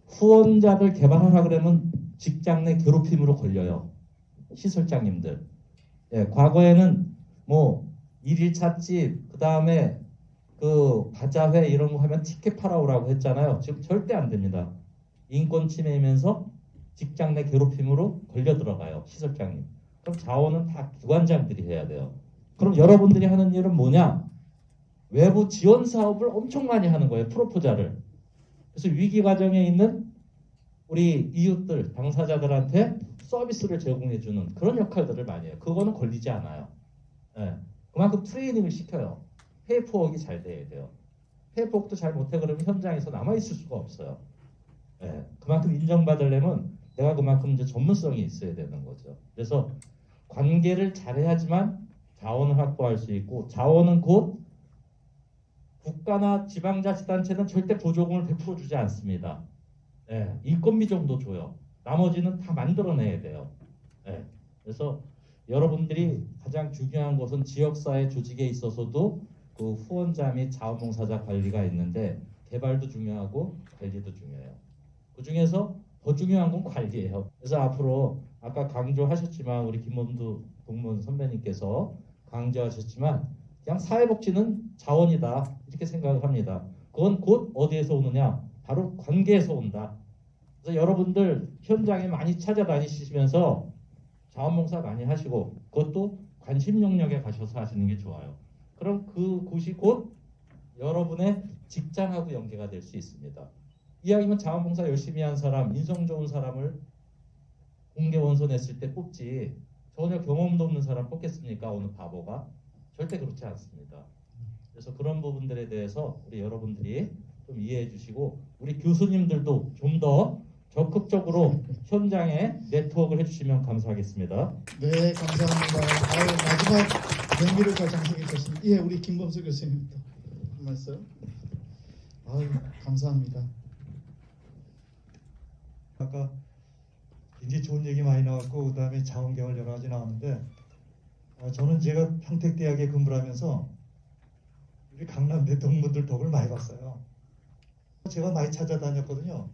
후원자들 개발하라 그러면 직장 내 괴롭힘으로 걸려요. 시설장님들. 과거에는 뭐 일일차 집, 그 다음에 바자회 이런 거 하면 티켓 팔아오라고 했잖아요. 지금 절대 안 됩니다. 인권 침해이면서 직장 내 괴롭힘으로 걸려 들어가요. 시설장님. 그럼 자원은 다 기관장들이 해야 돼요. 그럼 여러분들이 하는 일은 뭐냐? 외부 지원 사업을 엄청 많이 하는 거예요. 프로포자를. 그래서 위기 과정에 있는 우리 이웃들, 당사자들한테 서비스를 제공해주는 그런 역할들을 많이 해요. 그거는 걸리지 않아요. 예. 그만큼 트레이닝을 시켜요. 페이퍼워크가 잘 돼야 돼요. 페이퍼워크도 잘 못해 그러면 현장에서 남아있을 수가 없어요. 예. 그만큼 인정받으려면 내가 그만큼 이제 전문성이 있어야 되는 거죠. 그래서 관계를 잘해야지만 자원을 확보할 수 있고, 자원은 곧 국가나 지방자치단체는 절대 보조금을 100% 주지 않습니다. 예, 인건비 정도 줘요. 나머지는 다 만들어내야 돼요. 예, 그래서 여러분들이 가장 중요한 것은 지역사회 조직에 있어서도 그 후원자 및 자원봉사자 관리가 있는데, 개발도 중요하고 관리도 중요해요. 그 중에서 더 중요한 건 관리예요. 그래서 앞으로 아까 강조하셨지만 우리 김범수 동문 선배님께서 강조하셨지만 그냥 사회복지는 자원이다 이렇게 생각을 합니다. 그건 곧 어디에서 오느냐? 바로 관계에서 온다. 그래서 여러분들 현장에 많이 찾아다니시면서 자원봉사 많이 하시고 그것도 관심 영역에 가셔서 하시는 게 좋아요. 그럼 그 곳이 곧 여러분의 직장하고 연계가 될 수 있습니다. 이왕이면 자원봉사 열심히 한 사람, 인성 좋은 사람을 공개 원서 냈을 때 뽑지 전혀 경험도 없는 사람 뽑겠습니까? 어느 바보가? 절대 그렇지 않습니다. 그래서 그런 부분들에 대해서 우리 여러분들이 좀 이해해 주시고 우리 교수님들도 좀 더 적극적으로 현장에 네트워크를 해주시면 감사하겠습니다. 네, 감사합니다. 아유, 마지막 연기를 잘 장식해 주셨습니다. 예, 우리 김범수 교수님도 한 말씀. 아유, 감사합니다. 아까 굉장히 좋은 얘기 많이 나왔고 그다음에 자원개발 여러 가지 나왔는데 저는 제가 평택대학에 근무를 하면서 우리 강남대 동문들 덕을 많이 봤어요. 제가 많이 찾아다녔거든요.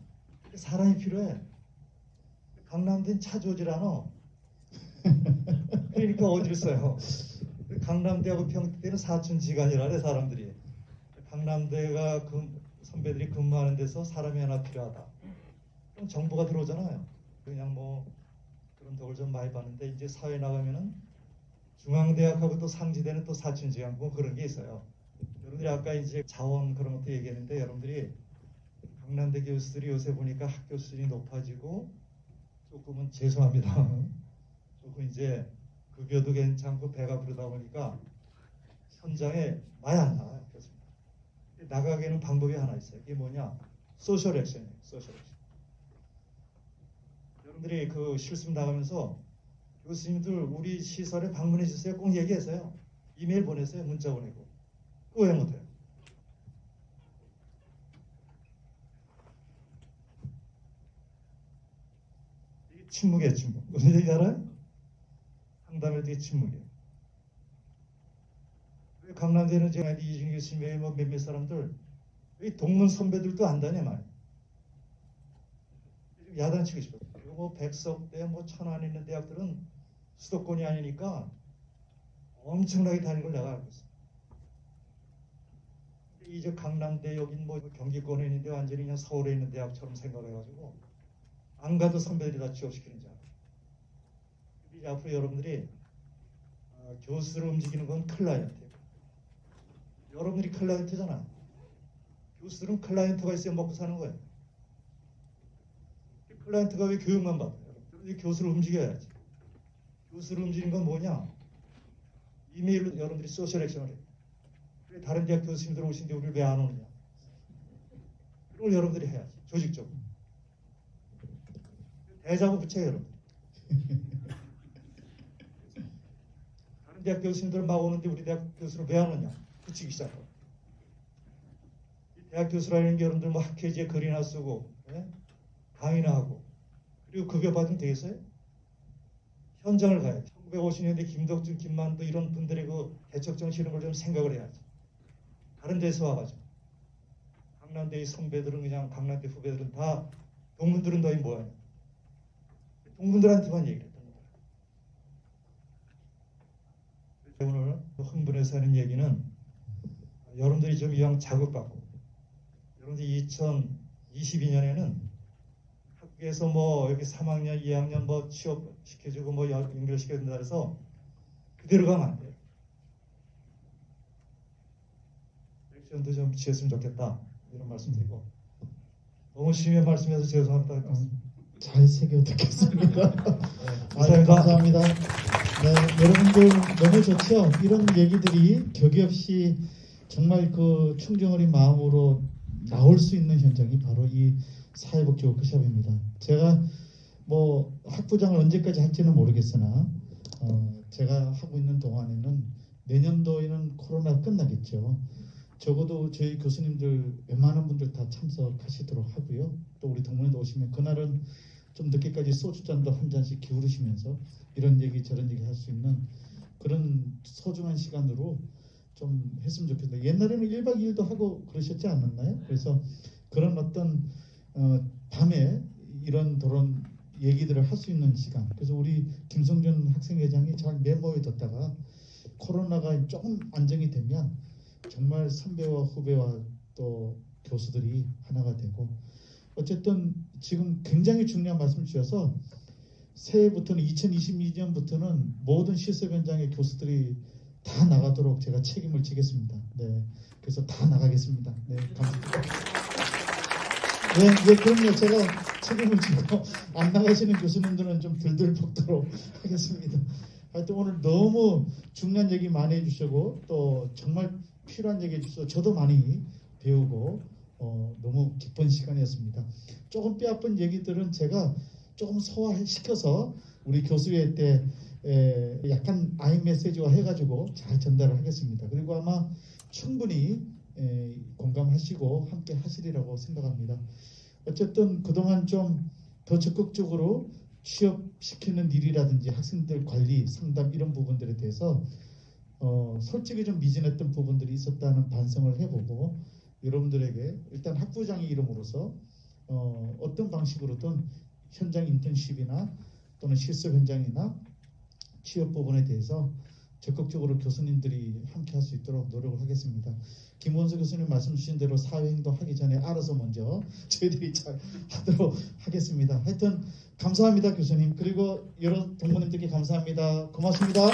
사람이 필요해. 강남대는 찾아오질 않아. 그러니까 어디를 써요. 강남대하고 평택대는 사촌지간이라래 사람들이. 강남대가 선배들이 근무하는 데서 사람이 하나 필요하다. 그럼 정보가 들어오잖아요. 그냥 뭐 그런 덕을 좀 많이 봤는데 이제 사회 나가면은 중앙대학하고 또 상지대는 또 사촌지간 뭐 그런 게 있어요. 여러분들이 아까 이제 자원 그런 것도 얘기했는데 여러분들이 강남대 교수들이 요새 보니까 학교 수준이 높아지고 조금은 죄송합니다. 조금 이제 급여도 괜찮고 배가 부르다 보니까 현장에 많이 안 나와요. 교수님. 나가게는 방법이 하나 있어요. 그게 뭐냐? 소셜 액션이에요. 소셜 액션. 여러분들이 그 실습 나가면서 교수님들 우리 시설에 방문해 주세요. 꼭 얘기하세요. 이메일 보내세요. 문자 보내고. 그거 왜 못해요? 이게 침묵이에요. 침묵. 무슨 얘기 알아요? 상담할 때 침묵이에요. 강남대는 제가 이준희 교수님의 뭐 몇몇 사람들 이 동문 선배들도 안다냐 말이에요. 야단치고 싶어요. 그리고 뭐 백석대, 뭐 천안에 있는 대학들은 수도권이 아니니까 엄청나게 다니는 걸 내가 알고 있어요. 이제 강남대 여긴 뭐 경기권에 있는데 완전히 그냥 서울에 있는 대학처럼 생각해가지고 안 가도 선배들이 다 취업시키는 줄 알아요. 이제 앞으로 여러분들이 교수를 움직이는 건 클라이언트예요. 여러분들이 클라이언트잖아. 교수들은 클라이언트가 있어야 먹고 사는 거예요. 클라이언트가 왜 교육만 받아요? 교수를 움직여야지. 교수를 움직이는 건 뭐냐? 이메일로 여러분들이 소셜 액션을 해요. 다른 대학 교수님들 오신데 우리를 왜 안 오느냐? 그걸 여러분들이 해야지. 조직적으로. 대자보 붙여요, 여러분. 다른 대학 교수님들 막 오는데 우리 대학 교수를 왜 안 오냐? 붙이기 시작하고. 대학 교수라는 게 여러분들 뭐 학회지에 글이나 쓰고, 예? 강의나 하고, 그리고 급여 받으면 되겠어요? 현장을 가야지. 1950년대 김덕준, 김만도 이런 분들의 그 대척 정치 이런 걸 좀 생각을 해야지. 다른 데서 와가지고. 강남대의 선배들은 그냥 강남대 후배들은 다 동문들은 너희 뭐하냐. 동문들한테만 얘기를 했던 거예요. 오늘 흥분해서 하는 얘기는 여러분들이 좀 이왕 자극받고 여러분들이 2022년에는 학교에서 뭐 여기 3학년, 2학년 뭐 취업시켜주고 뭐 연결시켜준다 해서 그대로 가면 안 돼요. 액션도 좀 취했으면 좋겠다 이런 말씀드리고 너무 심해 말씀해서 죄송합니다. 잘 새겨 듣겠습니다. 감사합니다. 감사합니다. 네, 여러분들 너무 좋죠? 이런 얘기들이 격이 없이 정말 그 충정 어린 마음으로 나올 수 있는 현장이 바로 이 사회복지 워크숍입니다. 제가 뭐 학부장을 언제까지 할지는 모르겠으나 제가 하고 있는 동안에는 내년도에는 코로나가 끝나겠죠. 적어도 저희 교수님들 웬만한 분들 다 참석하시도록 하고요. 또 우리 동문회도 오시면 그날은 좀 늦게까지 소주잔도 한 잔씩 기울이시면서 이런 얘기 저런 얘기 할 수 있는 그런 소중한 시간으로 좀 했으면 좋겠다. 옛날에는 1박 2일도 하고 그러셨지 않았나요? 그래서 그런 어떤 밤에 이런 저런 얘기들을 할 수 있는 시간. 그래서 우리 김성준 학생회장이 잘 메모해 뒀다가 코로나가 조금 안정이 되면 정말 선배와 후배와 또 교수들이 하나가 되고 어쨌든 지금 굉장히 중요한 말씀 주셔서 새해부터는 2022년부터는 모든 실습 현장의 교수들이 다 나가도록 제가 책임을 지겠습니다. 네, 그래서 다 나가겠습니다. 네, 감사합니다. 네, 그럼요. 제가 책임을 지고 안 나가시는 교수님들은 좀 들들 볶도록 하겠습니다. 하여튼 오늘 너무 중요한 얘기 많이 해주시고 또 정말 필요한 얘기 해주셔서 저도 많이 배우고 너무 기쁜 시간이었습니다. 조금 뼈아픈 얘기들은 제가 조금 소화시켜서 우리 교수회 때 약간 아이 메시지화 해가지고 잘 전달을 하겠습니다. 그리고 아마 충분히 공감하시고 함께 하시리라고 생각합니다. 어쨌든 그동안 좀 더 적극적으로 취업시키는 일이라든지 학생들 관리, 상담 이런 부분들에 대해서 솔직히 좀 미진했던 부분들이 있었다는 반성을 해보고 여러분들에게 일단 학부장의 이름으로서 어떤 방식으로든 현장 인턴십이나 또는 실습 현장이나 취업 부분에 대해서 적극적으로 교수님들이 함께 할 수 있도록 노력을 하겠습니다. 김원수 교수님 말씀 주신 대로 사회행동 하기 전에 알아서 먼저 저희들이 잘 하도록 하겠습니다. 하여튼 감사합니다 교수님. 그리고 여러 동문님들께 감사합니다. 고맙습니다.